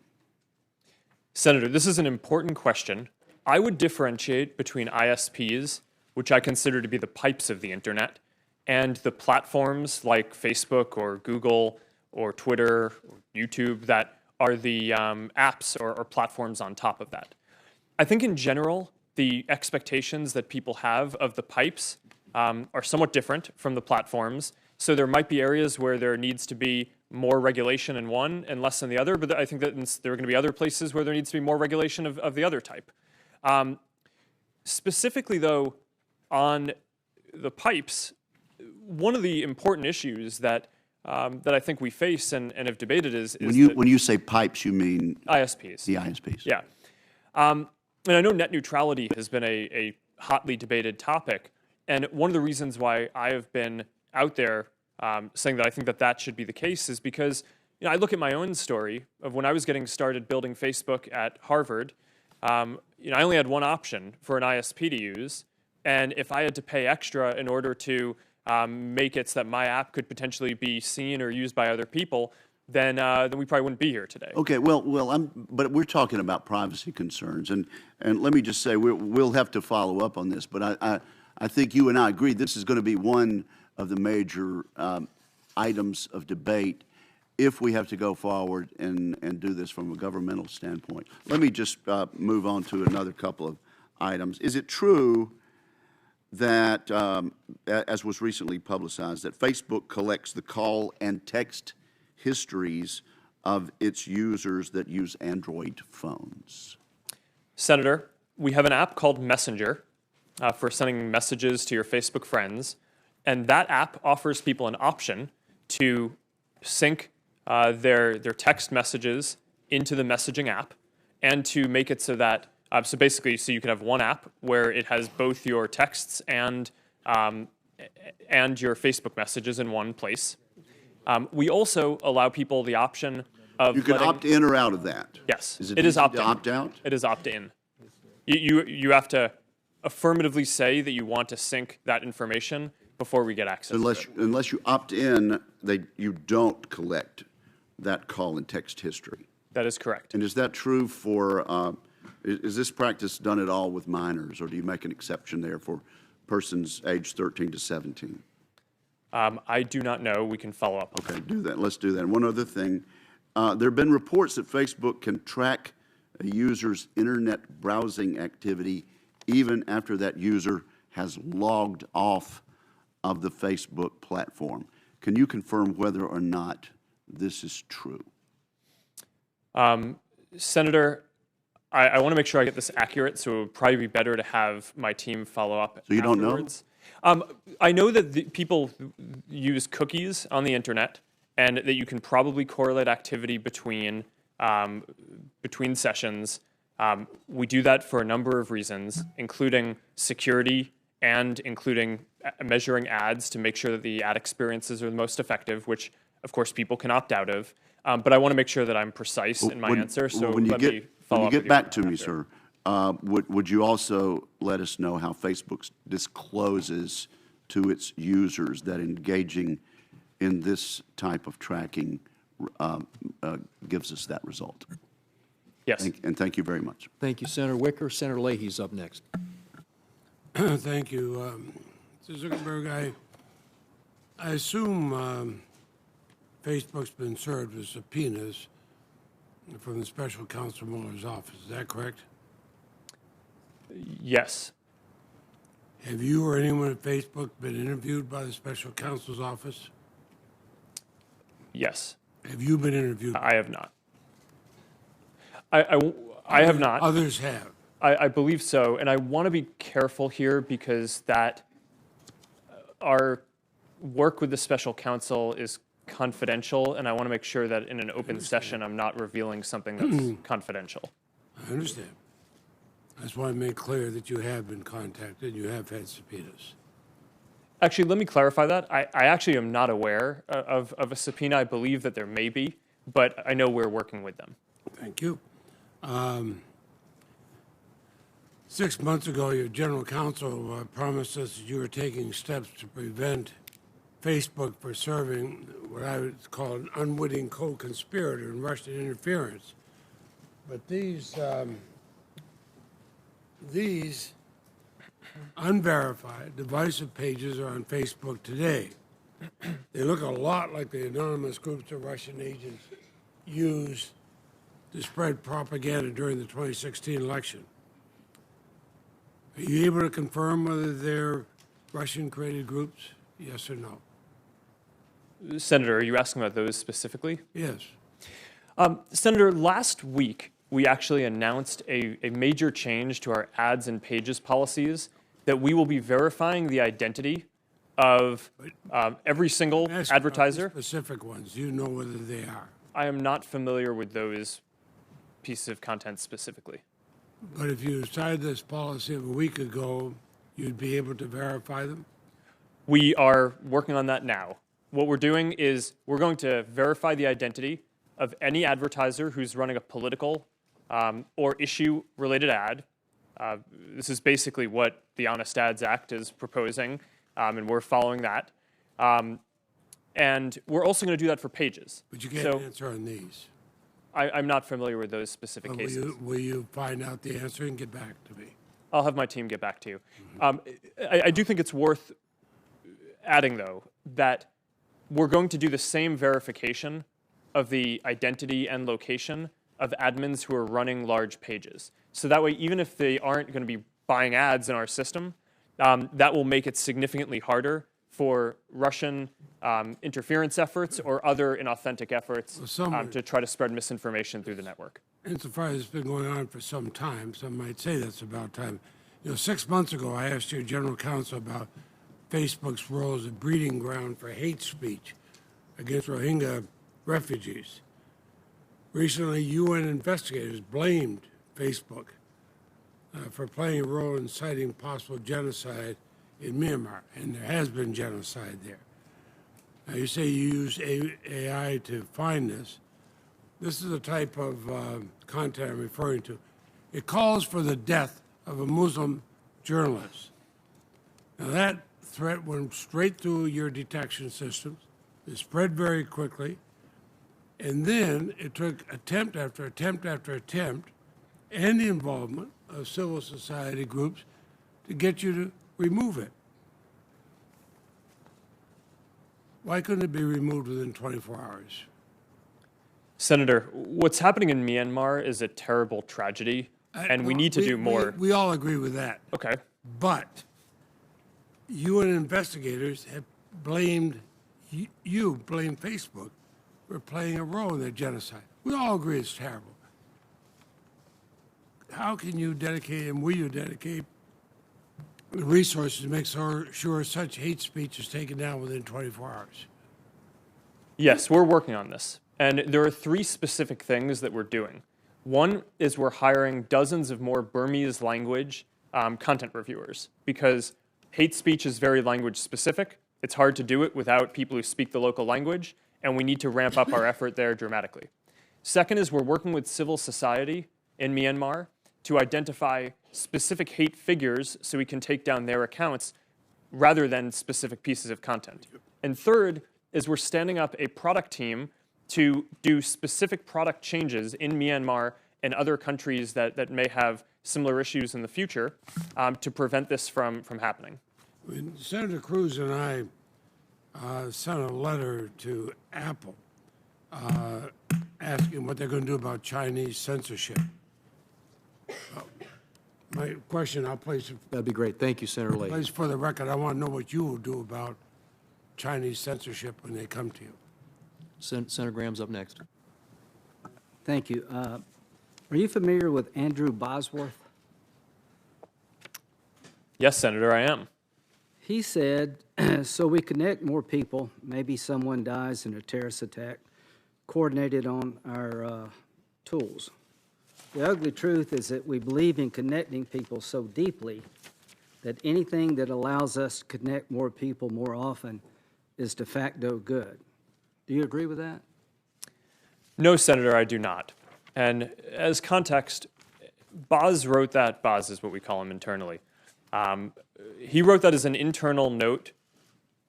Senator, this is an important question. I would differentiate between ISPs, which I consider to be the pipes of the internet, and the platforms like Facebook or Google or Twitter or YouTube that are the apps or platforms on top of that. I think in general, the expectations that people have of the pipes are somewhat different from the platforms. So there might be areas where there needs to be more regulation in one and less in the other, but I think that there are going to be other places where there needs to be more regulation of the other type. Specifically, though, on the pipes, one of the important issues that I think we face and have debated is when you say pipes, you mean ISPs. The ISPs. Yeah. And I know net neutrality has been a hotly debated topic. And one of the reasons why I have been out there saying that I think that should be the case is because I look at my own story of when I was getting started building Facebook at Harvard. I only had one option for an ISP to use. And if I had to pay extra in order to make it so that my app could potentially be seen or used by other people, then we probably wouldn't be here today. Okay, but we're talking about privacy concerns, and let me just say we'll have to follow up on this. But I think you and I agree this is going to be one of the major items of debate if we have to go forward and do this from a governmental standpoint. Let me just move on to another couple of items. Is it true that, as was recently publicized, that Facebook collects the call and text histories of its users that use Android phones? Senator, we have an app called Messenger for sending messages to your Facebook friends, and that app offers people an option to sync their text messages into the messaging app and to make it so that so you can have one app where it has both your texts and your Facebook messages in one place. We also allow people the option of you can opt in or out of that. Yes, it is opt-in? Opt out. It is opt-in. You have to affirmatively say that you want to sync that information before we get access. Unless you opt in, you don't collect that call and text history. That is correct. And is that true for? Is this practice done at all with minors, or do you make an exception there for persons aged 13 to 17? I do not know. We can follow up. Okay, do that. Let's do that. And one other thing. There have been reports that Facebook can track a user's internet browsing activity even after that user has logged off of the Facebook platform. Can you confirm whether or not this is true? Senator, I want to make sure I get this accurate, so it would probably be better to have my team follow up So you don't know? afterwards. I know that people use cookies on the internet, and that you can probably correlate activity between sessions. We do that for a number of reasons, including security and including measuring ads to make sure that the ad experiences are the most effective, which, of course, people can opt out of. But I want to make sure that I'm precise in my answer, so when you let me follow up When you with get back to after. me, sir, would you also let us know how Facebook discloses to its users that engaging in this type of tracking gives us that result? Yes. And thank you very much. Thank you, Senator Wicker. Senator Leahy's up next. Thank you. Mr. Zuckerberg, I assume Facebook's been served with subpoenas from the special counsel Mueller's office. Is that correct? Yes. Have you or anyone at Facebook been interviewed by the special counsel's office? Yes. Have you been interviewed? I have not. I have not. Others have. I believe so, and I want to be careful here because that our work with the special counsel is confidential, and I want to make sure that in an open session I'm not revealing something that's confidential. I understand. I just want to make clear that you have been contacted, you have had subpoenas. Actually, let me clarify that. I actually am not aware of a subpoena. I believe that there may be, but I know we're working with them. Thank you. 6 months ago, your general counsel promised us that you were taking steps to prevent Facebook from serving what I would call an unwitting co-conspirator in Russian interference. But these unverified, divisive pages are on Facebook today. They look a lot like the anonymous groups of Russian agents used to spread propaganda during the 2016 election. Are you able to confirm whether they're Russian-created groups? Yes or no? Senator, are you asking about those specifically? Yes. Senator, last week we actually announced a major change to our ads and pages policies that we will be verifying the identity of every single Ask about advertiser. the specific ones. Do you know whether they are? I am not familiar with those pieces of content specifically. But if you decided this policy of a week ago, you'd be able to verify them? We are working on that now. What we're doing is we're going to verify the identity of any advertiser who's running a political or issue-related ad. This is basically what the Honest Ads Act is proposing, and we're following that. And we're also going to do that for pages. But you can't answer on these. I'm not familiar with those specific cases. Will you find out the answer and get back to me? I'll have my team get back to you. I do think it's worth adding, though, that we're going to do the same verification of the identity and location of admins who are running large pages. So that way, even if they aren't going to be buying ads in our system, that will make it significantly harder for Russian interference efforts or other inauthentic efforts to try to spread misinformation through the network. Insofar as it's been going on for some time, some might say that's about time. 6 months ago, I asked your general counsel about Facebook's role as a breeding ground for hate speech against Rohingya refugees. Recently, UN investigators blamed Facebook for playing a role in inciting possible genocide in Myanmar, and there has been genocide there. Now, you say you use AI to find this. This is the type of content I'm referring to. It calls for the death of a Muslim journalist. Now, that threat went straight through your detection systems. It spread very quickly. And then it took attempt after attempt after attempt and the involvement of civil society groups to get you to remove it. Why couldn't it be removed within 24 hours? Senator, what's happening in Myanmar is a terrible tragedy. and we need to do more. We all agree with that. Okay. But you and investigators have blamed, you blame Facebook for playing a role in the genocide. We all agree it's terrible. How can you dedicate, and will you dedicate, the resources to make sure such hate speech is taken down within 24 hours? Yes, we're working on this. And there are 3 specific things that we're doing. One is we're hiring dozens of more Burmese language content reviewers, because hate speech is very language specific. It's hard to do it without people who speak the local language, and we need to ramp up our effort there dramatically. Second is we're working with civil society in Myanmar to identify specific hate figures so we can take down their accounts rather than specific pieces of content. And third is we're standing up a product team to do specific product changes in Myanmar and other countries that may have similar issues in the future to prevent this from happening. When Senator Cruz and I sent a letter to Apple asking what they're going to do about Chinese censorship. My question, I'll place it. That'd be great. Thank you, Senator Lake. Place for the record, I want to know what you will do about Chinese censorship when they come to you. Senator Graham's up next. Thank you. Are you familiar with Andrew Bosworth? Yes, Senator, I am. He said, so we connect more people, maybe someone dies in a terrorist attack, coordinated on our tools. The ugly truth is that we believe in connecting people so deeply that anything that allows us to connect more people more often is de facto good. Do you agree with that? No, Senator, I do not. And as context, Boz wrote that. Boz is what we call him internally. He wrote that as an internal note.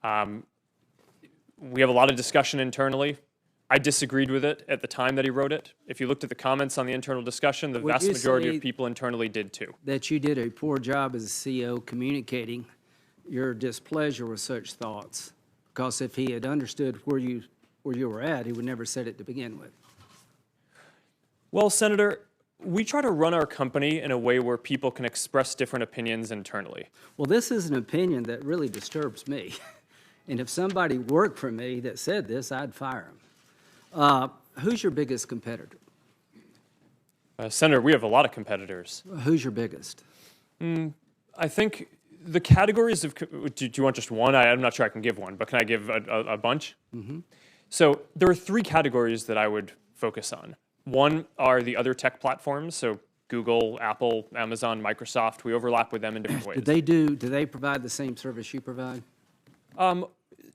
We have a lot of discussion internally. I disagreed with it at the time that he wrote it. If you looked at the comments on the internal discussion, the vast majority of people internally did too. That you did a poor job as a CEO communicating your displeasure with such thoughts, because if he had understood where you were at, he would never said it to begin with. Well, Senator, we try to run our company in a way where people can express different opinions internally. Well, this is an opinion that really disturbs me. And if somebody worked for me that said this, I'd fire him. Who's your biggest competitor? Senator, we have a lot of competitors. Who's your biggest? I think the categories of, do you want just one? I'm not sure I can give one, but can I give a bunch? Mm-hmm. So there are 3 categories that I would focus on. One are the other tech platforms, so Google, Apple, Amazon, Microsoft. We overlap with them in different ways. Do they provide the same service you provide?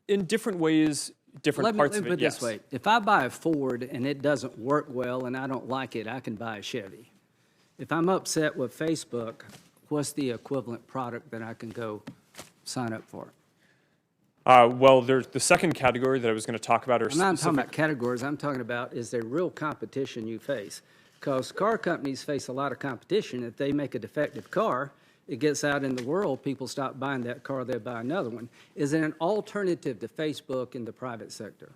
In different ways, different parts of it, Let me put it this way. If I buy a Ford and it doesn't work well and I don't like it, I can buy a Chevy. If I'm upset with Facebook, what's the equivalent product that I can go sign up for? Well, there's the second category that I was going to talk about. I'm not talking about categories. I'm talking about is there real competition you face? Because car companies face a lot of competition. If they make a defective car, it gets out in the world, people stop buying that car, they buy another one. Is it an alternative to Facebook in the private sector?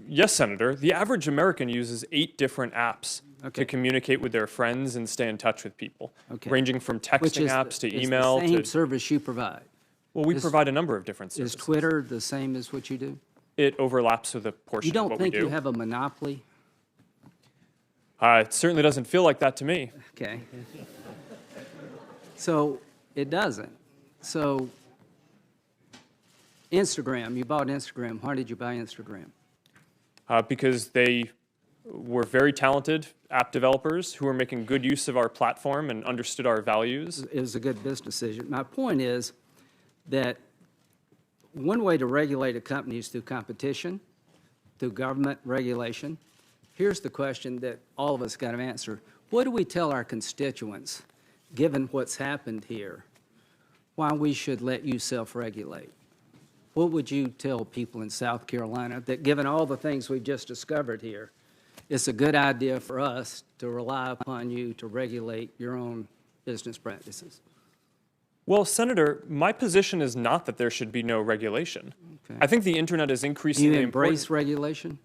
Yes, Senator. The average American uses 8 different apps to communicate with their friends and stay in touch with people, ranging from texting apps to email. Which is the same service you provide. Well, we provide a number of different services. Is Twitter the same as what you do? It overlaps with a portion of what we do. You don't think you have a monopoly? It certainly doesn't feel like that to me. Okay. So it doesn't. So Instagram, you bought Instagram. Why did you buy Instagram? Because they were very talented app developers who were making good use of our platform and understood our values. It was a good business decision. My point is that one way to regulate a company is through competition, through government regulation. Here's the question that all of us got to answer. What do we tell our constituents, given what's happened here, why we should let you self-regulate? What would you tell people in South Carolina that, given all the things we've just discovered here, it's a good idea for us to rely upon you to regulate your own business practices? Well, Senator, my position is not that there should be no regulation. Okay. I think the internet is increasingly Do you important. embrace regulation?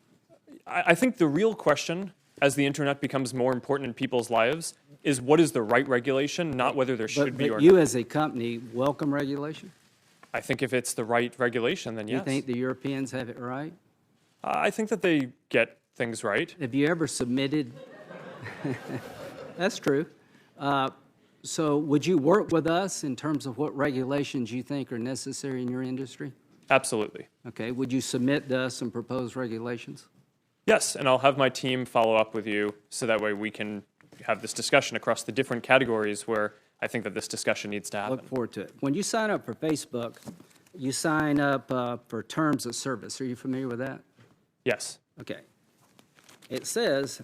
I think the real question, as the internet becomes more important in people's lives, is what is the right regulation, not whether there should be or But you not. as a company welcome regulation? I think if it's the right regulation, then You yes. think the Europeans have it right? I think that they get things right. Have you ever submitted? That's true. So would you work with us in terms of what regulations you think are necessary in your industry? Absolutely. Okay, would you submit to us some proposed regulations? Yes, and I'll have my team follow up with you so that way we can have this discussion across the different categories where I think that this discussion needs to happen. Look forward to it. When you sign up for Facebook, you sign up for terms of service. Are you familiar with that? Yes. Okay. It says,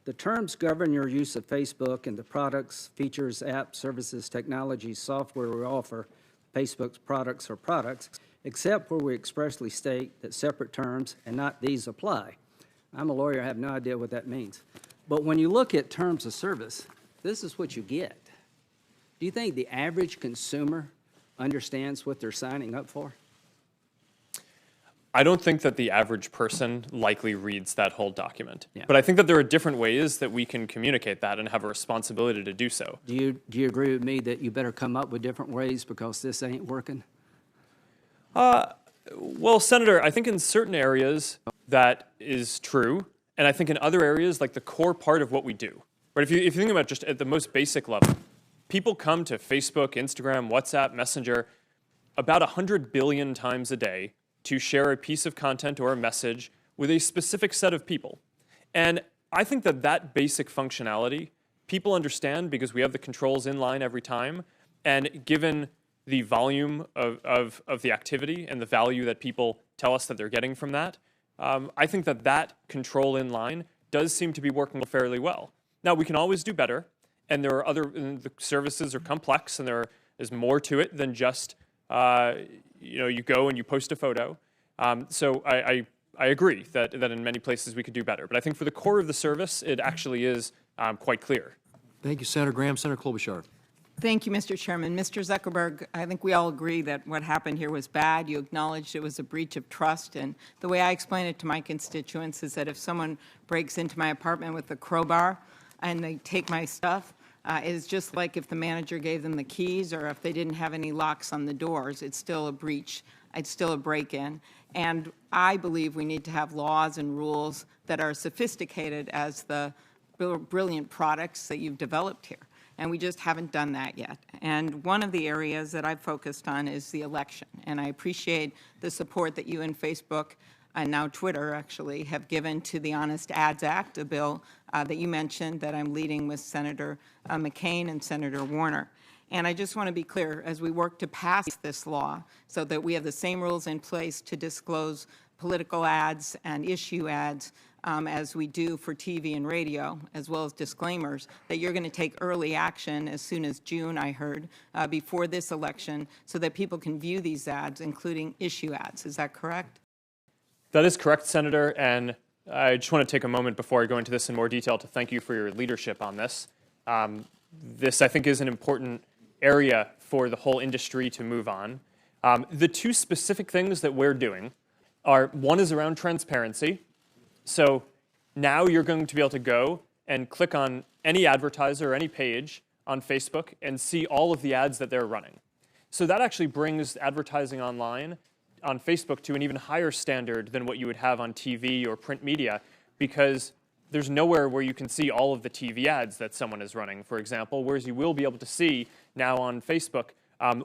the terms govern your use of Facebook and the products, features, apps, services, technologies, software we offer, Facebook's products or products, except where we expressly state that separate terms and not these apply. I'm a lawyer, I have no idea what that means. But when you look at terms of service, this is what you get. Do you think the average consumer understands what they're signing up for? I don't think that the average person likely reads that whole document. Yeah. But I think that there are different ways that we can communicate that and have a responsibility to do so. Do you agree with me that you better come up with different ways because this ain't working? Well, Senator, I think in certain areas that is true, and I think in other areas, like the core part of what we do, right? If you think about just at the most basic level, people come to Facebook, Instagram, WhatsApp, Messenger about 100 billion times a day to share a piece of content or a message with a specific set of people. And I think that that basic functionality, people understand because we have the controls in line every time, and given the volume of the activity and the value that people tell us that they're getting from that, I think that that control in line does seem to be working fairly well. Now, we can always do better, and there are the services are complex, and there is more to it than just, you go and you post a photo. So I agree that in many places we could do better. But I think for the core of the service, it actually is quite clear. Thank you, Senator Graham. Senator Klobuchar. Thank you, Mr. Chairman. Mr. Zuckerberg, I think we all agree that what happened here was bad. You acknowledged it was a breach of trust. And the way I explain it to my constituents is that if someone breaks into my apartment with a crowbar and they take my stuff, it is just like if the manager gave them the keys or if they didn't have any locks on the doors. It's still a breach. It's still a break-in. And I believe we need to have laws and rules that are sophisticated as the brilliant products that you've developed here. And we just haven't done that yet. And one of the areas that I've focused on is the election. And I appreciate the support that you and Facebook and now Twitter actually have given to the Honest Ads Act, a bill that you mentioned that I'm leading with Senator McCain and Senator Warner. And I just want to be clear, as we work to pass this law so that we have the same rules in place to disclose political ads and issue ads as we do for TV and radio, as well as disclaimers, that you're going to take early action as soon as June, I heard, before this election, so that people can view these ads, including issue ads. Is that correct? That is correct, Senator. And I just want to take a moment before I go into this in more detail to thank you for your leadership on this. This, I think, is an important area for the whole industry to move on. The two specific things that we're doing are, one is around transparency. So now you're going to be able to go and click on any advertiser or any page on Facebook and see all of the ads that they're running. So that actually brings advertising online on Facebook to an even higher standard than what you would have on TV or print media, because there's nowhere where you can see all of the TV ads that someone is running, for example, whereas you will be able to see now on Facebook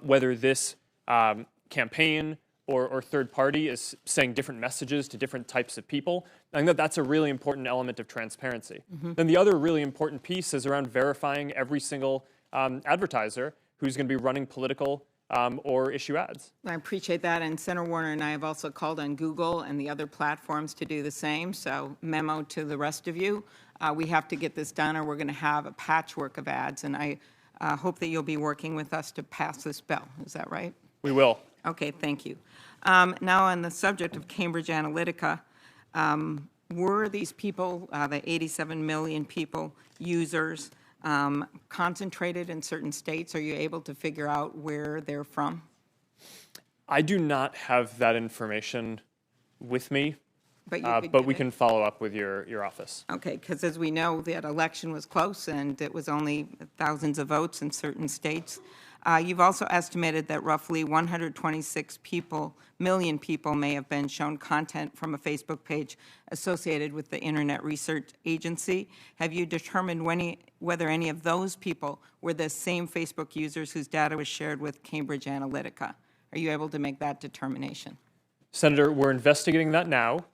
whether this campaign or third party is saying different messages to different types of people. I think that that's a really important element of transparency. Then the other really important piece is around verifying every single advertiser who's going to be running political or issue ads. I appreciate that, and Senator Warner and I have also called on Google and the other platforms to do the same, so memo to the rest of you. We have to get this done or we're going to have a patchwork of ads, and I hope that you'll be working with us to pass this bill. Is that right? We will. Okay, thank you. Now on the subject of Cambridge Analytica, were these people, the 87 million people, users, concentrated in certain states? Are you able to figure out where they're from? I do not have that information with me. But you could but give we it- can follow up with your office. Okay, because as we know, that election was close, and it was only thousands of votes in certain states. You've also estimated that roughly 126 million people may have been shown content from a Facebook page associated with the Internet Research Agency. Have you determined whether any of those people were the same Facebook users whose data was shared with Cambridge Analytica? Are you able to make that determination? Senator, we're investigating that now.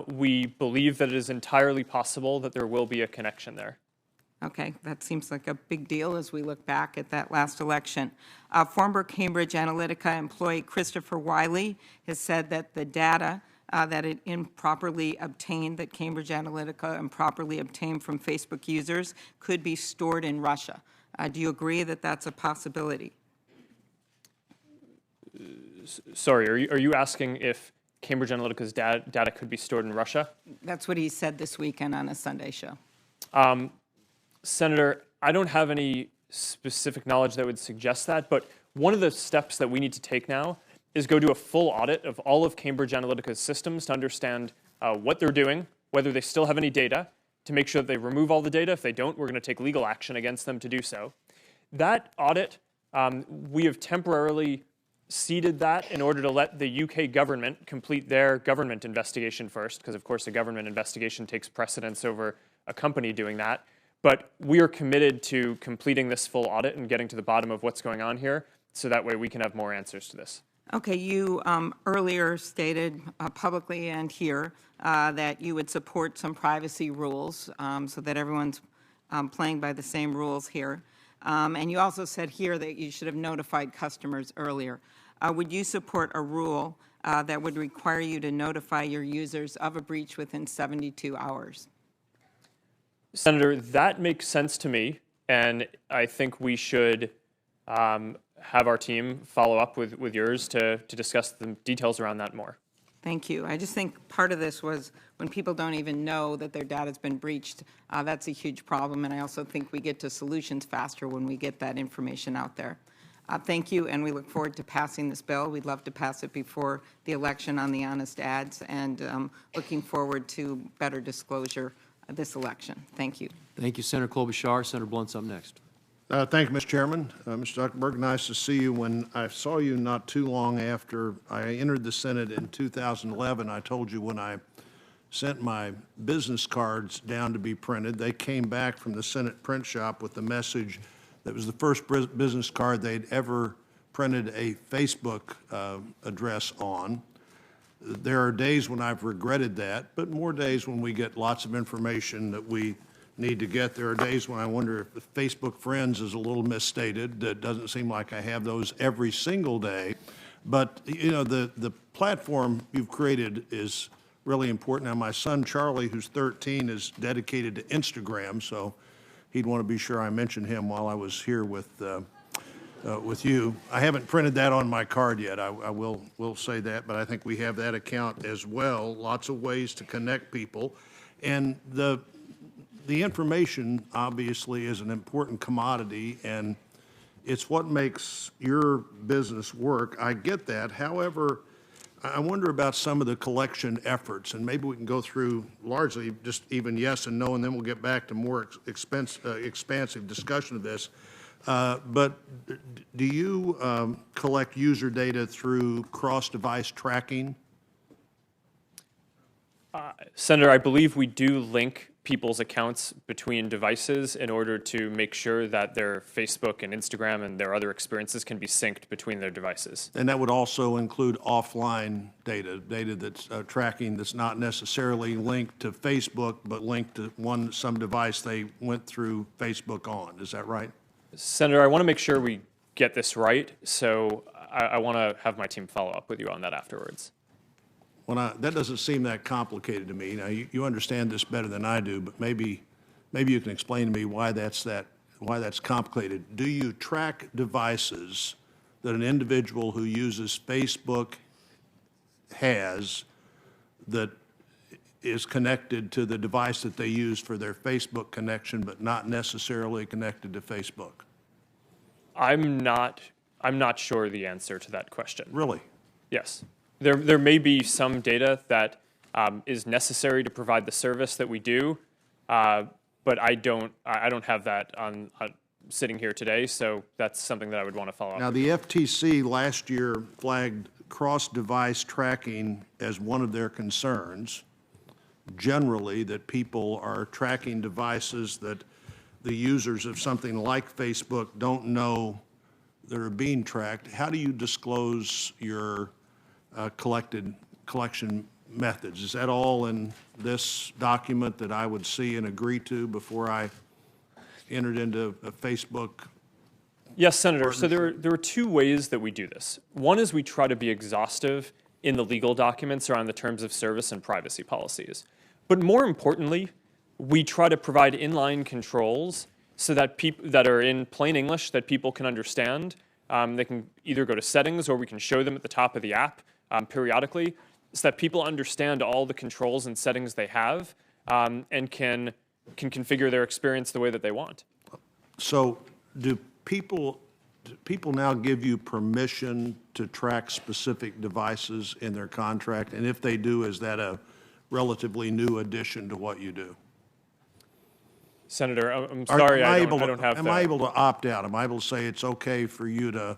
We believe that it is entirely possible that there will be a connection there. Okay, that seems like a big deal as we look back at that last election. Former Cambridge Analytica employee Christopher Wiley has said that the data that it improperly obtained, that Cambridge Analytica improperly obtained from Facebook users, could be stored in Russia. Do you agree that that's a possibility? Sorry, are you asking if Cambridge Analytica's data could be stored in Russia? That's what he said this weekend on a Sunday show. Senator, I don't have any specific knowledge that would suggest that, but one of the steps that we need to take now is go do a full audit of all of Cambridge Analytica's systems to understand what they're doing, whether they still have any data, to make sure that they remove all the data. If they don't, we're going to take legal action against them to do so. That audit, we have temporarily seeded that in order to let the UK government complete their government investigation first, because of course a government investigation takes precedence over a company doing that. But we are committed to completing this full audit and getting to the bottom of what's going on here, so that way we can have more answers to this. Okay, you earlier stated publicly and here that you would support some privacy rules so that everyone's playing by the same rules here. And you also said here that you should have notified customers earlier. Would you support a rule that would require you to notify your users of a breach within 72 hours? Senator, that makes sense to me, and I think we should have our team follow up with yours to discuss the details around that more. Thank you. I just think part of this was when people don't even know that their data's been breached, that's a huge problem, and I also think we get to solutions faster when we get that information out there. Thank you, and we look forward to passing this bill. We'd love to pass it before the election on the honest ads, and looking forward to better disclosure this election. Thank you. Thank you, Senator Klobuchar. Senator Blunt's up next. Thank you, Mr. Chairman. Mr. Zuckerberg, nice to see you. When I saw you not too long after I entered the Senate in 2011, I told you when I sent my business cards down to be printed, they came back from the Senate print shop with the message that was the first business card they'd ever printed a Facebook address on. There are days when I've regretted that, but more days when we get lots of information that we need to get. There are days when I wonder if Facebook Friends is a little misstated. It doesn't seem like I have those every single day. But, you know, the platform you've created is really important. Now, my son, Charlie, who's 13, is dedicated to Instagram, so he'd want to be sure I mentioned him while I was here with you. I haven't printed that on my card yet. I will say that, but I think we have that account as well. Lots of ways to connect people. And the information, obviously, is an important commodity, and it's what makes your business work. I get that. However, I wonder about some of the collection efforts, and maybe we can go through largely just even yes and no, and then we'll get back to more expansive discussion of this. But do you collect user data through cross-device tracking? Senator, I believe we do link people's accounts between devices in order to make sure that their Facebook and Instagram and their other experiences can be synced between their devices. And that would also include offline data that's tracking that's not necessarily linked to Facebook, but linked to some device they went through Facebook on. Is that right? Senator, I want to make sure we get this right, so I want to have my team follow up with you on that afterwards. Well, that doesn't seem that complicated to me. Now, you understand this better than I do, but maybe you can explain to me why that's complicated. Do you track devices that an individual who uses Facebook has that is connected to the device that they use for their Facebook connection, but not necessarily connected to Facebook? I'm not sure the answer to that question. Really? Yes. There may be some data that is necessary to provide the service that we do, but I don't have that on sitting here today, so that's something that I would want to follow up. Now, the FTC last year flagged cross-device tracking as one of their concerns, generally, that people are tracking devices that the users of something like Facebook don't know that are being tracked. How do you disclose your collection methods? Is that all in this document that I would see and agree to before I entered into a Facebook? Yes, Senator. So there are two ways that we do this. One is we try to be exhaustive in the legal documents around the terms of service and privacy policies. But more importantly, we try to provide inline controls so that people that are in plain English that people can understand. They can either go to settings or we can show them at the top of the app periodically so that people understand all the controls and settings they have and can configure their experience the way that they want. So do people now give you permission to track specific devices in their contract? And if they do, is that a relatively new addition to what you do? Senator, I'm sorry, I don't have that. Am I able to opt out? Am I able to say it's okay for you to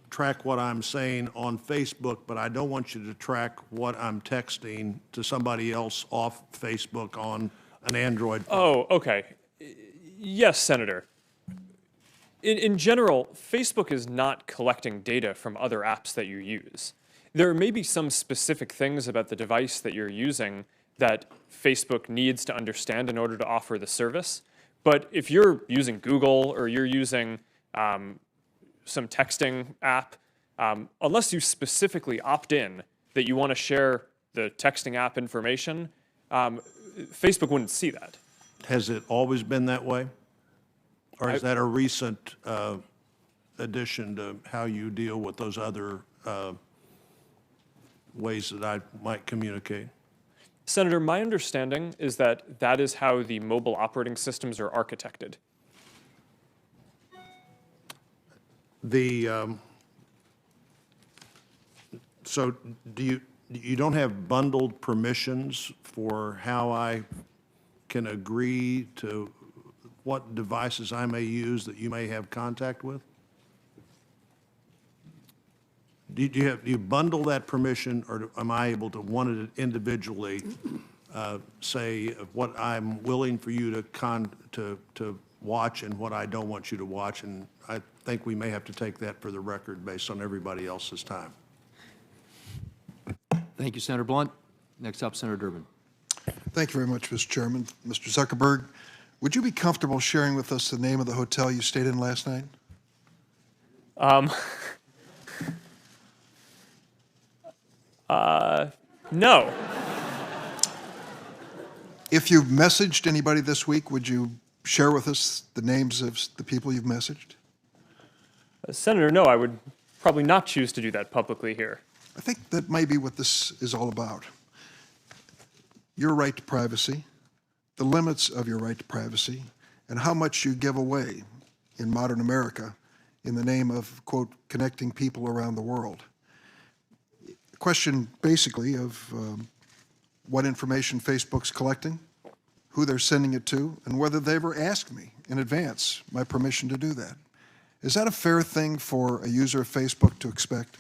track what I'm saying on Facebook, but I don't want you to track what I'm texting to somebody else off Facebook on an Android phone? Oh, okay. Yes, Senator. In general, Facebook is not collecting data from other apps that you use. There may be some specific things about the device that you're using that Facebook needs to understand in order to offer the service. But if you're using Google or you're using some texting app, unless you specifically opt in that you want to share the texting app information, Facebook wouldn't see that. Has it always been that way? Or is that a recent addition to how you deal with those other ways that I might communicate? Senator, my understanding is that that is how the mobile operating systems are architected. So you don't have bundled permissions for how I can agree to what devices I may use that you may have contact with? Do you bundle that permission, or am I able to one it individually say what I'm willing for you to watch and what I don't want you to watch? And I think we may have to take that for the record based on everybody else's time. Thank you, Senator Blunt. Next up, Senator Durbin. Thank you very much, Mr. Chairman. Mr. Zuckerberg, would you be comfortable sharing with us the name of the hotel you stayed in last night? No. If you've messaged anybody this week, would you share with us the names of the people you've messaged? Senator, no, I would probably not choose to do that publicly here. I think that may be what this is all about. Your right to privacy, the limits of your right to privacy, and how much you give away in modern America in the name of, quote, connecting people around the world. The question basically of what information Facebook's collecting, who they're sending it to, and whether they ever asked me in advance my permission to do that. Is that a fair thing for a user of Facebook to expect?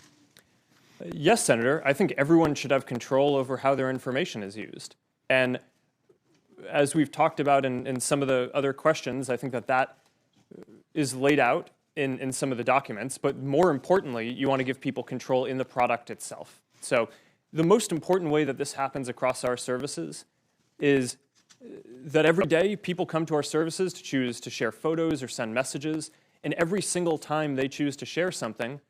Yes, Senator. I think everyone should have control over how their information is used. And as we've talked about in some of the other questions, I think that is laid out in some of the documents. But more importantly, you want to give people control in the product itself. So the most important way that this happens across our services is that every day people come to our services to choose to share photos or send messages. And every single time they choose to share something,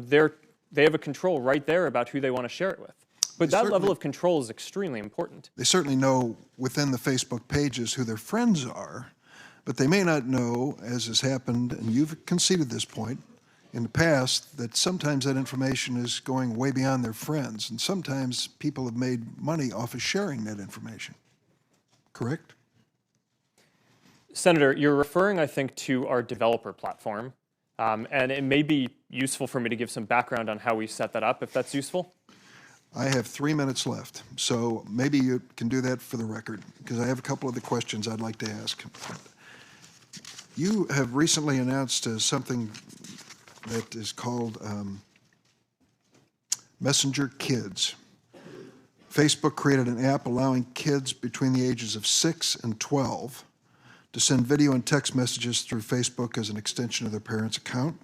they have a control right there about who they want to share it with. But that level of control is extremely important. They certainly know within the Facebook pages who their friends are, but they may not know, as has happened, and you've conceded this point in the past, that sometimes that information is going way beyond their friends, and sometimes people have made money off of sharing that information. Correct? Senator, you're referring, I think, to our developer platform, and it may be useful for me to give some background on how we set that up, if that's useful. I have 3 minutes left, so maybe you can do that for the record, because I have a couple of the questions I'd like to ask. You have recently announced something that is called Messenger Kids. Facebook created an app allowing kids between the ages of 6 and 12 to send video and text messages through Facebook as an extension of their parents' account.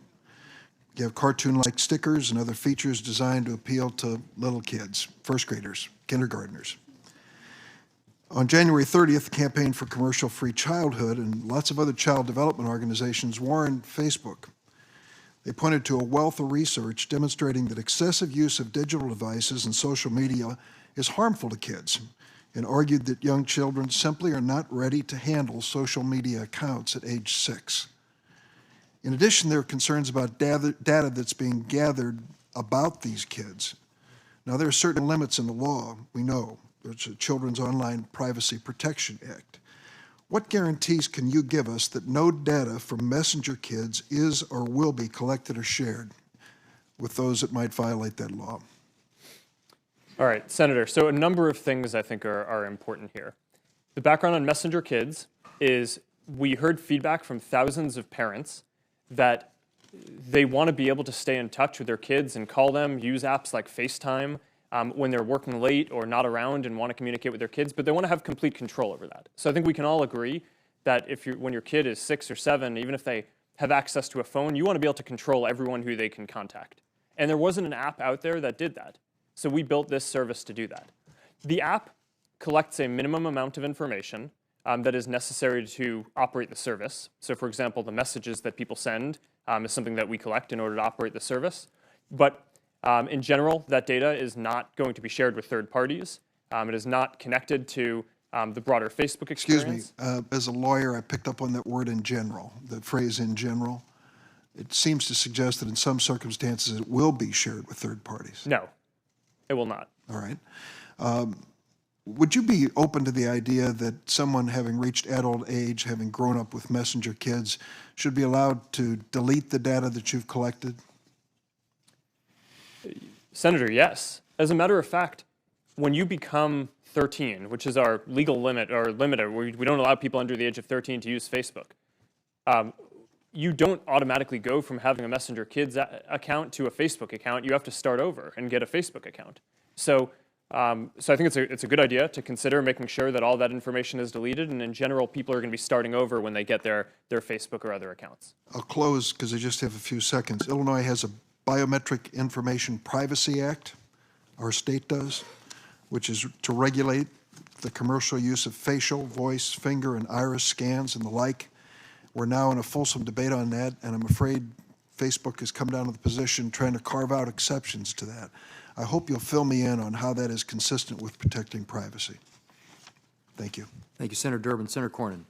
You have cartoon-like stickers and other features designed to appeal to little kids, first graders, kindergartners. On January 30th, the Campaign for Commercial-Free Childhood and lots of other child development organizations warned Facebook. They pointed to a wealth of research demonstrating that excessive use of digital devices and social media is harmful to kids, and argued that young children simply are not ready to handle social media accounts at age 6. In addition, there are concerns about data that's being gathered about these kids. Now, there are certain limits in the law, we know. There's the Children's Online Privacy Protection Act. What guarantees can you give us that no data from Messenger Kids is or will be collected or shared with those that might violate that law? All right, Senator, so a number of things I think are important here. The background on Messenger Kids is we heard feedback from thousands of parents that they want to be able to stay in touch with their kids and call them, use apps like FaceTime when they're working late or not around and want to communicate with their kids, but they want to have complete control over that. So I think we can all agree that when your kid is 6 or 7, even if they have access to a phone, you want to be able to control everyone who they can contact. And there wasn't an app out there that did that. So we built this service to do that. The app collects a minimum amount of information that is necessary to operate the service. So for example, the messages that people send is something that we collect in order to operate the service. But in general, that data is not going to be shared with third parties. It is not connected to the broader Facebook experience. Excuse me, as a lawyer, I picked up on that word in general, the phrase in general. It seems to suggest that in some circumstances it will be shared with third parties. No, it will not. All right. Would you be open to the idea that someone having reached adult age, having grown up with Messenger Kids, should be allowed to delete the data that you've collected? Senator, yes. As a matter of fact, when you become 13, which is our legal limit or limiter, we don't allow people under the age of 13 to use Facebook, you don't automatically go from having a Messenger Kids account to a Facebook account. You have to start over and get a Facebook account. So I think it's a good idea to consider making sure that all that information is deleted, and in general, people are going to be starting over when they get their Facebook or other accounts. I'll close because I just have a few seconds. Illinois has a Biometric Information Privacy Act, our state does, which is to regulate the commercial use of facial, voice, finger, and iris scans and the like. We're now in a fulsome debate on that, and I'm afraid Facebook has come down to the position trying to carve out exceptions to that. I hope you'll fill me in on how that is consistent with protecting privacy. Thank you. Thank you, Senator Durbin. Senator Cornyn.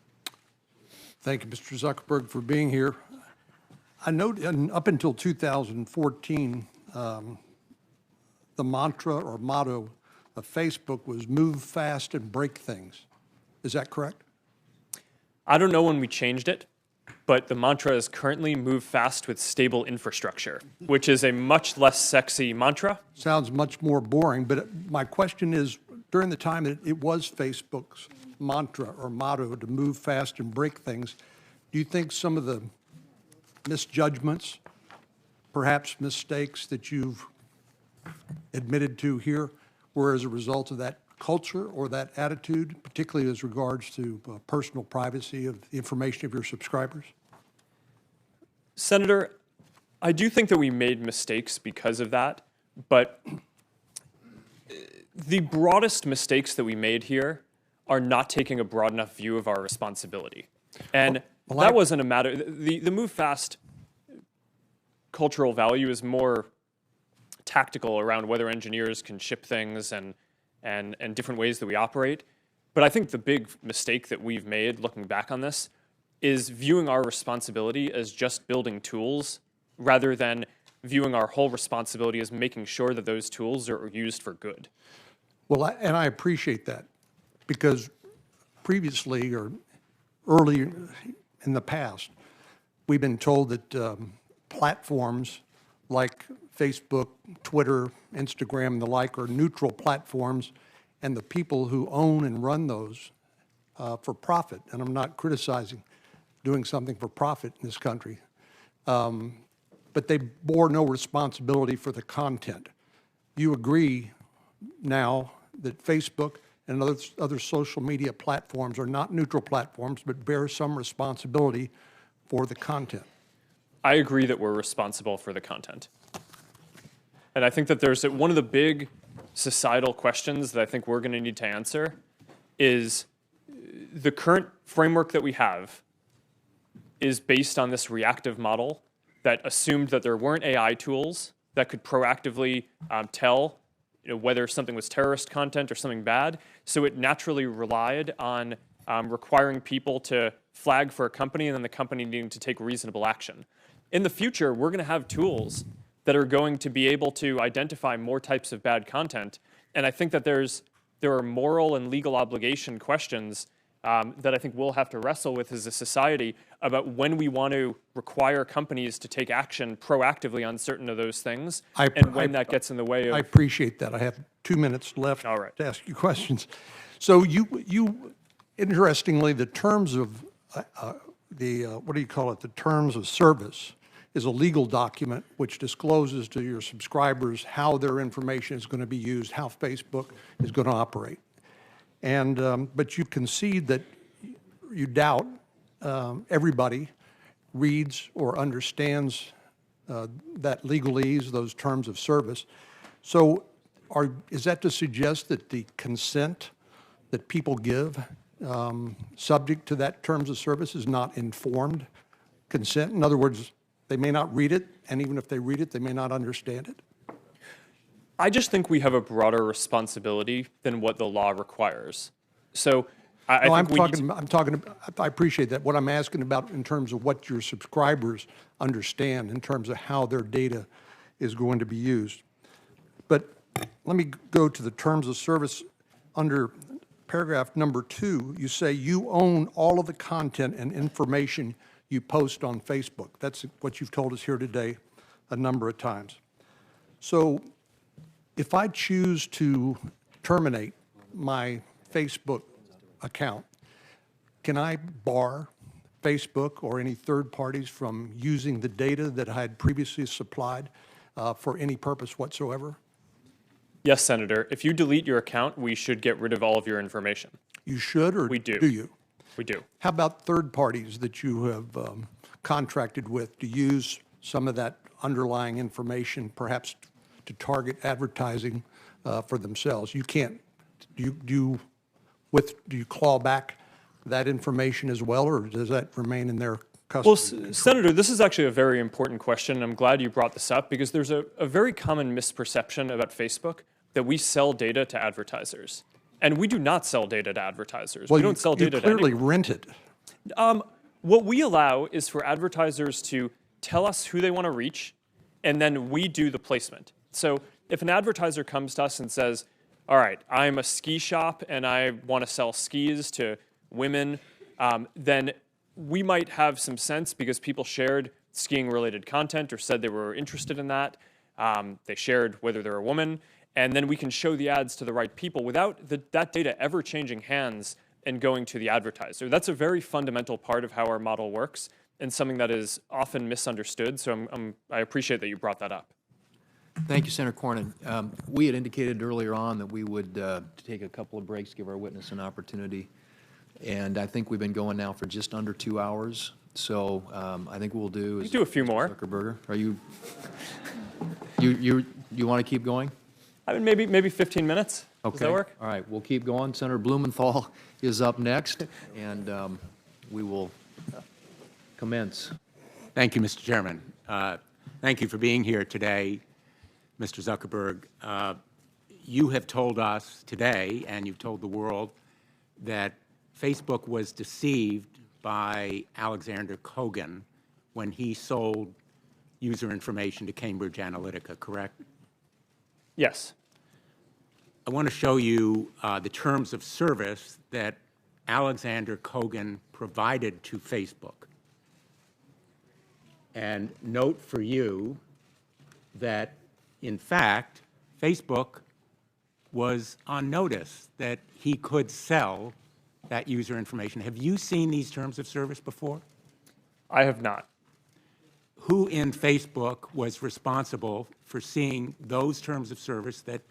Thank you, Mr. Zuckerberg, for being here. I know up until 2014, the mantra or motto of Facebook was move fast and break things. Is that correct? I don't know when we changed it, but the mantra is currently move fast with stable infrastructure, which is a much less sexy mantra. Sounds much more boring, but my question is, during the time that it was Facebook's mantra or motto to move fast and break things, do you think some of the misjudgments, perhaps mistakes that you've admitted to here were as a result of that culture or that attitude, particularly as regards to personal privacy of the information of your subscribers? Senator, I do think that we made mistakes because of that, but the broadest mistakes that we made here are not taking a broad enough view of our responsibility. And that wasn't a matter, the move fast cultural value is more tactical around whether engineers can ship things and different ways that we operate. But I think the big mistake that we've made looking back on this is viewing our responsibility as just building tools rather than viewing our whole responsibility as making sure that those tools are used for good. Well, and I appreciate that, because previously or early in the past, we've been told that platforms like Facebook, Twitter, Instagram, and the like are neutral platforms, and the people who own and run those for profit, and I'm not criticizing doing something for profit in this country, but they bore no responsibility for the content. You agree now that Facebook and other social media platforms are not neutral platforms, but bear some responsibility for the content. I agree that we're responsible for the content. And I think that there's one of the big societal questions that I think we're going to need to answer is the current framework that we have is based on this reactive model that assumed that there weren't AI tools that could proactively tell whether something was terrorist content or something bad. So it naturally relied on requiring people to flag for a company and then the company needing to take reasonable action. In the future, we're going to have tools that are going to be able to identify more types of bad content. And I think that there are moral and legal obligation questions that I think we'll have to wrestle with as a society about when we want to require companies to take action proactively on certain of those things, and when that gets in the way of... I appreciate that. I have 2 minutes left to ask you questions. So you interestingly, the terms of what do you call it? The terms of service is a legal document which discloses to your subscribers how their information is going to be used, how Facebook is going to operate. And but you concede that you doubt everybody reads or understands that legalese, those terms of service. So is that to suggest that the consent that people give subject to that terms of service is not informed consent? In other words, they may not read it, and even if they read it, they may not understand it? I just think we have a broader responsibility than what the law requires. So I appreciate that. What I'm asking about in terms of what your subscribers understand in terms of how their data is going to be used. But let me go to the terms of service. Under paragraph number 2, you say you own all of the content and information you post on Facebook. That's what you've told us here today a number of times. So if I choose to terminate my Facebook account, can I bar Facebook or any third parties from using the data that I had previously supplied for any purpose whatsoever? Yes, Senator. If you delete your account, we should get rid of all of your information. You should, or we do? Do you? We do. How about third parties that you have contracted with to use some of that underlying information, perhaps to target advertising for themselves? You can't. Do you claw back that information as well, or does that remain in their custody? Well, Senator, this is actually a very important question. I'm glad you brought this up because there's a very common misperception about Facebook that we sell data to advertisers. And we do not sell data to advertisers. Well, we don't sell data to anyone. You clearly rent it. What we allow is for advertisers to tell us who they want to reach, and then we do the placement. So if an advertiser comes to us and says, all right, I'm a ski shop and I want to sell skis to women, then we might have some sense because people shared skiing-related content or said they were interested in that. They shared whether they're a woman, and then we can show the ads to the right people without that data ever changing hands and going to the advertiser. That's a very fundamental part of how our model works and something that is often misunderstood, so I appreciate that you brought that up. Thank you, Senator Cornyn. We had indicated earlier on that we would take a couple of breaks, give our witness an opportunity, and I think we've been going now for just under 2 hours. So I think what we'll do is... You do a few more. Zuckerberg, are you want to keep going? I mean, maybe 15 minutes. Okay. Does that work? All right, we'll keep going. Senator Blumenthal is up next, and we will commence. Thank you, Mr. Chairman. Thank you for being here today, Mr. Zuckerberg. You have told us today, and you've told the world, that Facebook was deceived by Alexander Kogan when he sold user information to Cambridge Analytica, correct? Yes. I want to show you the terms of service that Alexander Kogan provided to Facebook. And note for you that in fact, Facebook was on notice that he could sell that user information. Have you seen these terms of service before? I have not. Who in Facebook was responsible for seeing those terms of service that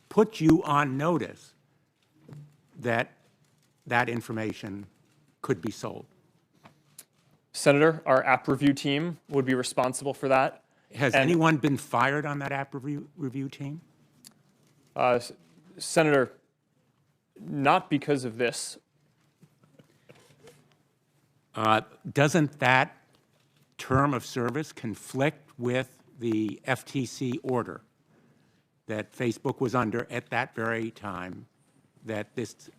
put you on notice that that information could be sold? Senator, our app review team would be responsible for that. Has anyone been fired on that app review team? Senator, not because of this. Doesn't that term of service conflict with the FTC order that Facebook was under at that very time that this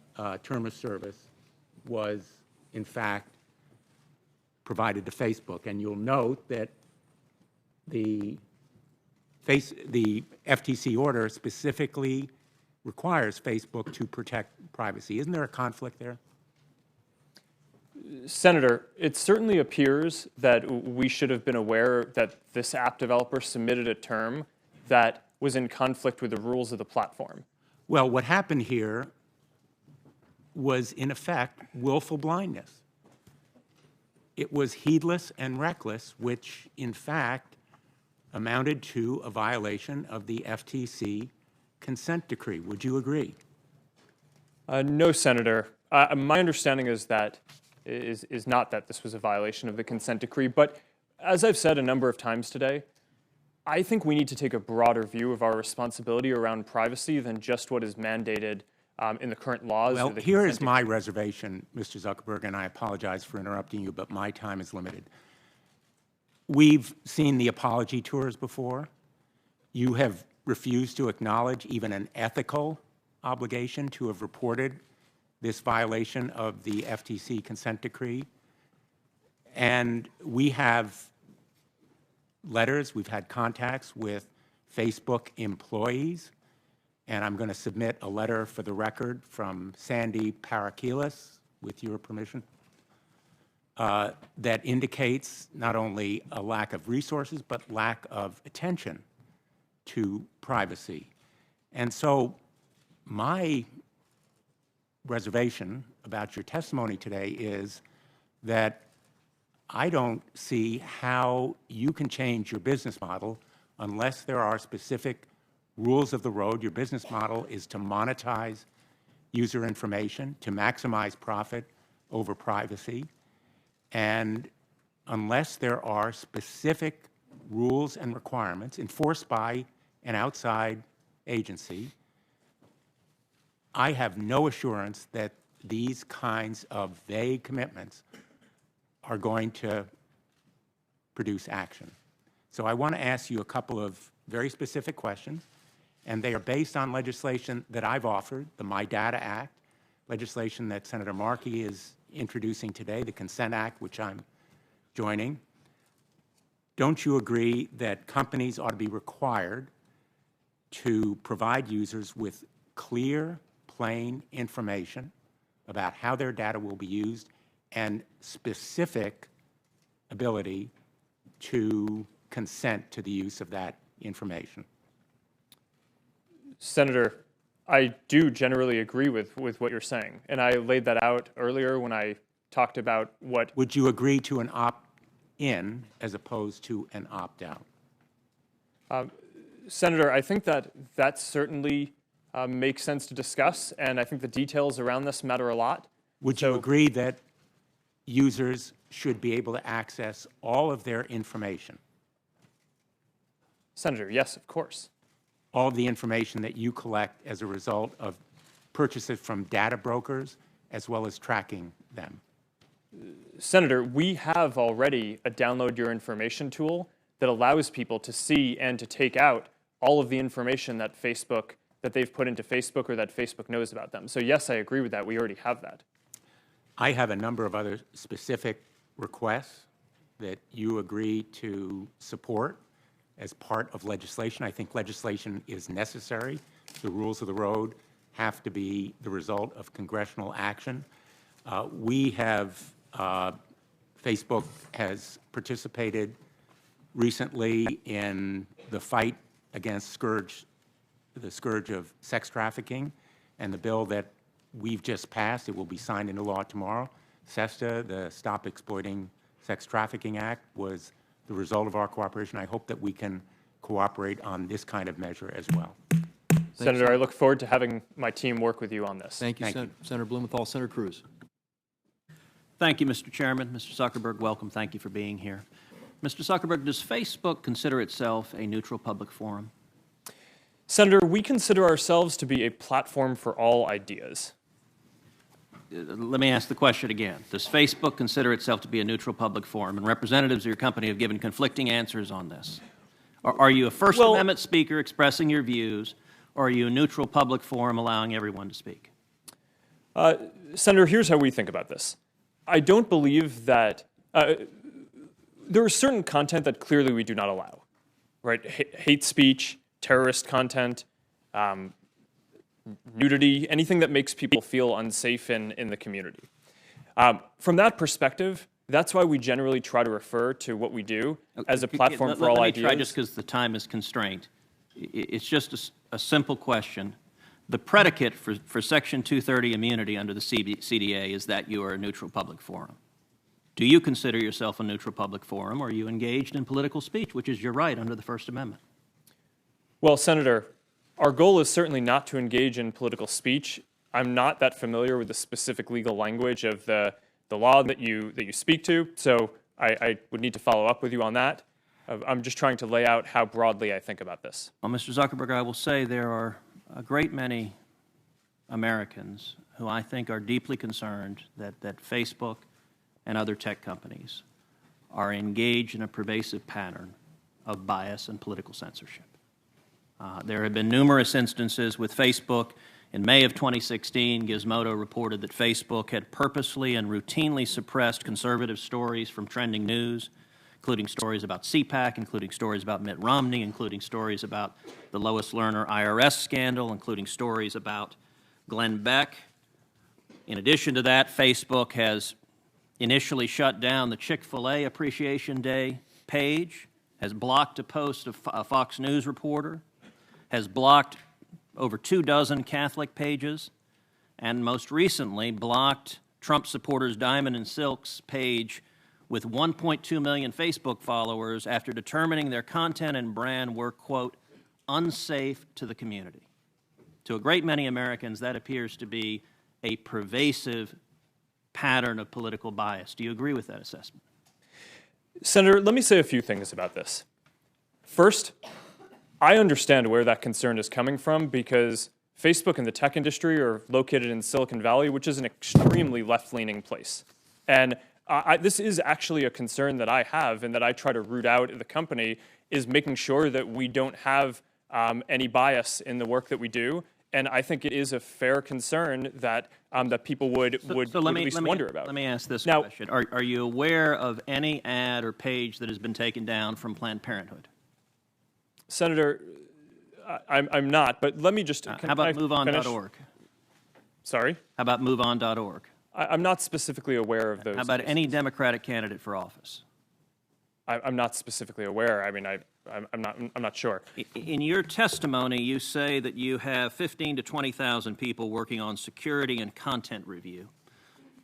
term of service was, in fact, provided to Facebook? And you'll note that the FTC order specifically requires Facebook to protect privacy. Isn't there a conflict there? Senator, it certainly appears that we should have been aware that this app developer submitted a term that was in conflict with the rules of the platform. Well, what happened here was, in effect, willful blindness. It was heedless and reckless, which, in fact, amounted to a violation of the FTC consent decree. Would you agree? No, Senator. My understanding is that is not that this was a violation of the consent decree, but as I've said a number of times today, I think we need to take a broader view of our responsibility around privacy than just what is mandated in the current laws. Well, here is my reservation, Mr. Zuckerberg, and I apologize for interrupting you, but my time is limited. We've seen the apology tours before. You have refused to acknowledge even an ethical obligation to have reported this violation of the FTC consent decree. And we have letters, we've had contacts with Facebook employees, and I'm going to submit a letter for the record from Sandy Parakilas, with your permission, that indicates not only a lack of resources, but lack of attention to privacy. And so my reservation about your testimony today is that I don't see how you can change your business model unless there are specific rules of the road. Your business model is to monetize user information, to maximize profit over privacy. And unless there are specific rules and requirements enforced by an outside agency, I have no assurance that these kinds of vague commitments are going to produce action. So I want to ask you a couple of very specific questions, and they are based on legislation that I've offered, the My Data Act, legislation that Senator Markey is introducing today, the Consent Act, which I'm joining. Don't you agree that companies ought to be required to provide users with clear, plain information about how their data will be used and specific ability to consent to the use of that information? Senator, I do generally agree with what you're saying, and I laid that out earlier when I talked about what... Would you agree to an opt-in as opposed to an opt-out? Senator, I think that certainly makes sense to discuss, and I think the details around this matter a lot. Would you agree that users should be able to access all of their information? Senator, yes, of course. All of the information that you collect as a result of purchases from data brokers, as well as tracking them? Senator, we have already a download your information tool that allows people to see and to take out all of the information that they've put into Facebook or that Facebook knows about them. So yes, I agree with that. We already have that. I have a number of other specific requests that you agree to support as part of legislation. I think legislation is necessary. The rules of the road have to be the result of congressional action. Facebook has participated recently in the fight against the scourge of sex trafficking, and the bill that we've just passed, it will be signed into law tomorrow, SESTA, the Stop Exploiting Sex Trafficking Act, was the result of our cooperation. I hope that we can cooperate on this kind of measure as well. Senator, I look forward to having my team work with you on this. Thank you, Senator Blumenthal. Senator Cruz. Thank you, Mr. Chairman. Mr. Zuckerberg, welcome. Thank you for being here. Mr. Zuckerberg, does Facebook consider itself a neutral public forum? Senator, we consider ourselves to be a platform for all ideas. Let me ask the question again. Does Facebook consider itself to be a neutral public forum? And representatives of your company have given conflicting answers on this. Are you a First Amendment speaker expressing your views, or are you a neutral public forum allowing everyone to speak? Senator, here's how we think about this. I don't believe that there is certain content that clearly we do not allow, right? Hate speech, terrorist content, nudity, anything that makes people feel unsafe in the community. From that perspective, that's why we generally try to refer to what we do as a platform for all ideas. Let me try, just because the time is constrained. It's just a simple question. The predicate for Section 230 immunity under the CDA is that you are a neutral public forum. Do you consider yourself a neutral public forum, or are you engaged in political speech, which is your right under the First Amendment? Well, Senator, our goal is certainly not to engage in political speech. I'm not that familiar with the specific legal language of the law that you speak to, so I would need to follow up with you on that. I'm just trying to lay out how broadly I think about this. Well, Mr. Zuckerberg, I will say there are a great many Americans who I think are deeply concerned that Facebook and other tech companies are engaged in a pervasive pattern of bias and political censorship. There have been numerous instances with Facebook. In May of 2016, Gizmodo reported that Facebook had purposely and routinely suppressed conservative stories from trending news, including stories about CPAC, including stories about Mitt Romney, including stories about the Lois Lerner IRS scandal, including stories about Glenn Beck. In addition to that, Facebook has initially shut down the Chick-fil-A Appreciation Day page, has blocked a post of a Fox News reporter, has blocked over 24 Catholic pages, and most recently blocked Trump supporters Diamond and Silk's page with 1.2 million Facebook followers after determining their content and brand were, quote, unsafe to the community. To a great many Americans, that appears to be a pervasive pattern of political bias. Do you agree with that assessment? Senator, let me say a few things about this. First, I understand where that concern is coming from because Facebook and the tech industry are located in Silicon Valley, which is an extremely left-leaning place. And this is actually a concern that I have and that I try to root out in the company, is making sure that we don't have any bias in the work that we do. And I think it is a fair concern that that people would at least wonder about. Let me ask this question. Are you aware of any ad or page that has been taken down from Planned Parenthood? Senator, I'm not, but let me just... How about MoveOn.org? Sorry? How about MoveOn.org? I'm not specifically aware of those. How about any Democratic candidate for office? I'm not specifically aware. I mean, I'm not sure. In your testimony, you say that you have 15,000 to 20,000 people working on security and content review.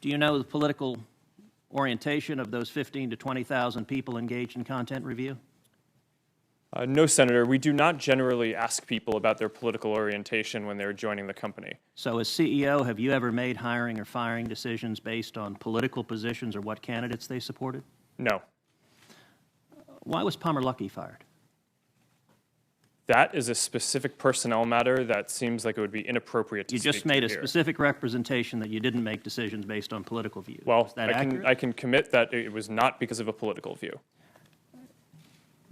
Do you know the political orientation of those 15,000 to 20,000 people engaged in content review? No, Senator. We do not generally ask people about their political orientation when they're joining the company. So as CEO, have you ever made hiring or firing decisions based on political positions or what candidates they supported? No. Why was Palmer Luckey fired? That is a specific personnel matter that seems like it would be inappropriate to speak to here. You just made a specific representation that you didn't make decisions based on political views. Well, Is that accurate? I can commit that it was not because of a political view.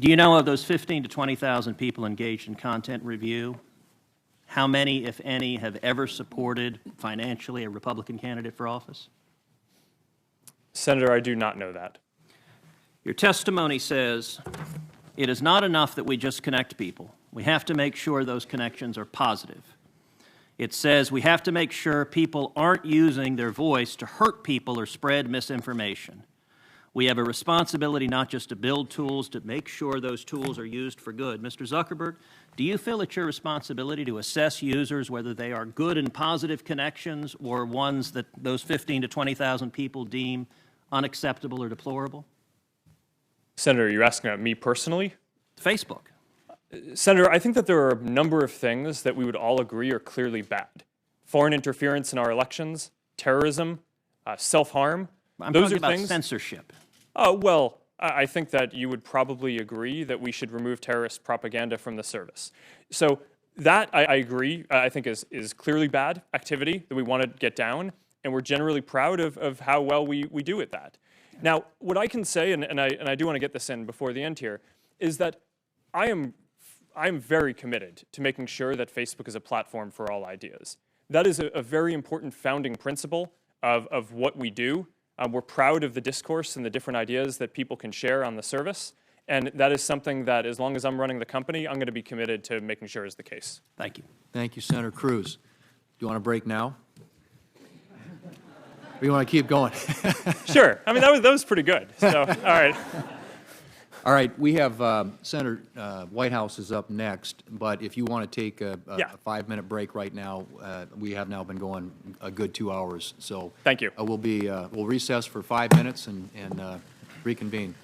Do you know of those 15,000 to 20,000 people engaged in content review, how many, if any, have ever supported financially a Republican candidate for office? Senator, I do not know that. Your testimony says it is not enough that we just connect people. We have to make sure those connections are positive. It says we have to make sure people aren't using their voice to hurt people or spread misinformation. We have a responsibility not just to build tools, to make sure those tools are used for good. Mr. Zuckerberg, do you feel it's your responsibility to assess users whether they are good and positive connections or ones that those 15 to 20,000 people deem unacceptable or deplorable? Senator, you're asking about me personally? Facebook. Senator, I think that there are a number of things that we would all agree are clearly bad. Foreign interference in our elections, terrorism, self-harm. I'm Those talking are about things. censorship. Well, I think that you would probably agree that we should remove terrorist propaganda from the service. So that, I agree, I think is clearly bad activity that we want to get down, and we're generally proud of how well we do at that. Now, what I can say, and I do want to get this in before the end here, is that I am very committed to making sure that Facebook is a platform for all ideas. That is a very important founding principle of what we do. We're proud of the discourse and the different ideas that people can share on the service. And that is something that, as long as I'm running the company, I'm going to be committed to making sure is the case. Thank you. Thank you, Senator Cruz. Do you want a break now? Or you want to keep going? Sure. I mean, that was pretty good. So, all right. All right, we have Senator Whitehouse is up next, but if you want to take a 5-minute break right now, we have now been going a good 2 hours. So thank you. We'll recess for 5 minutes and reconvene.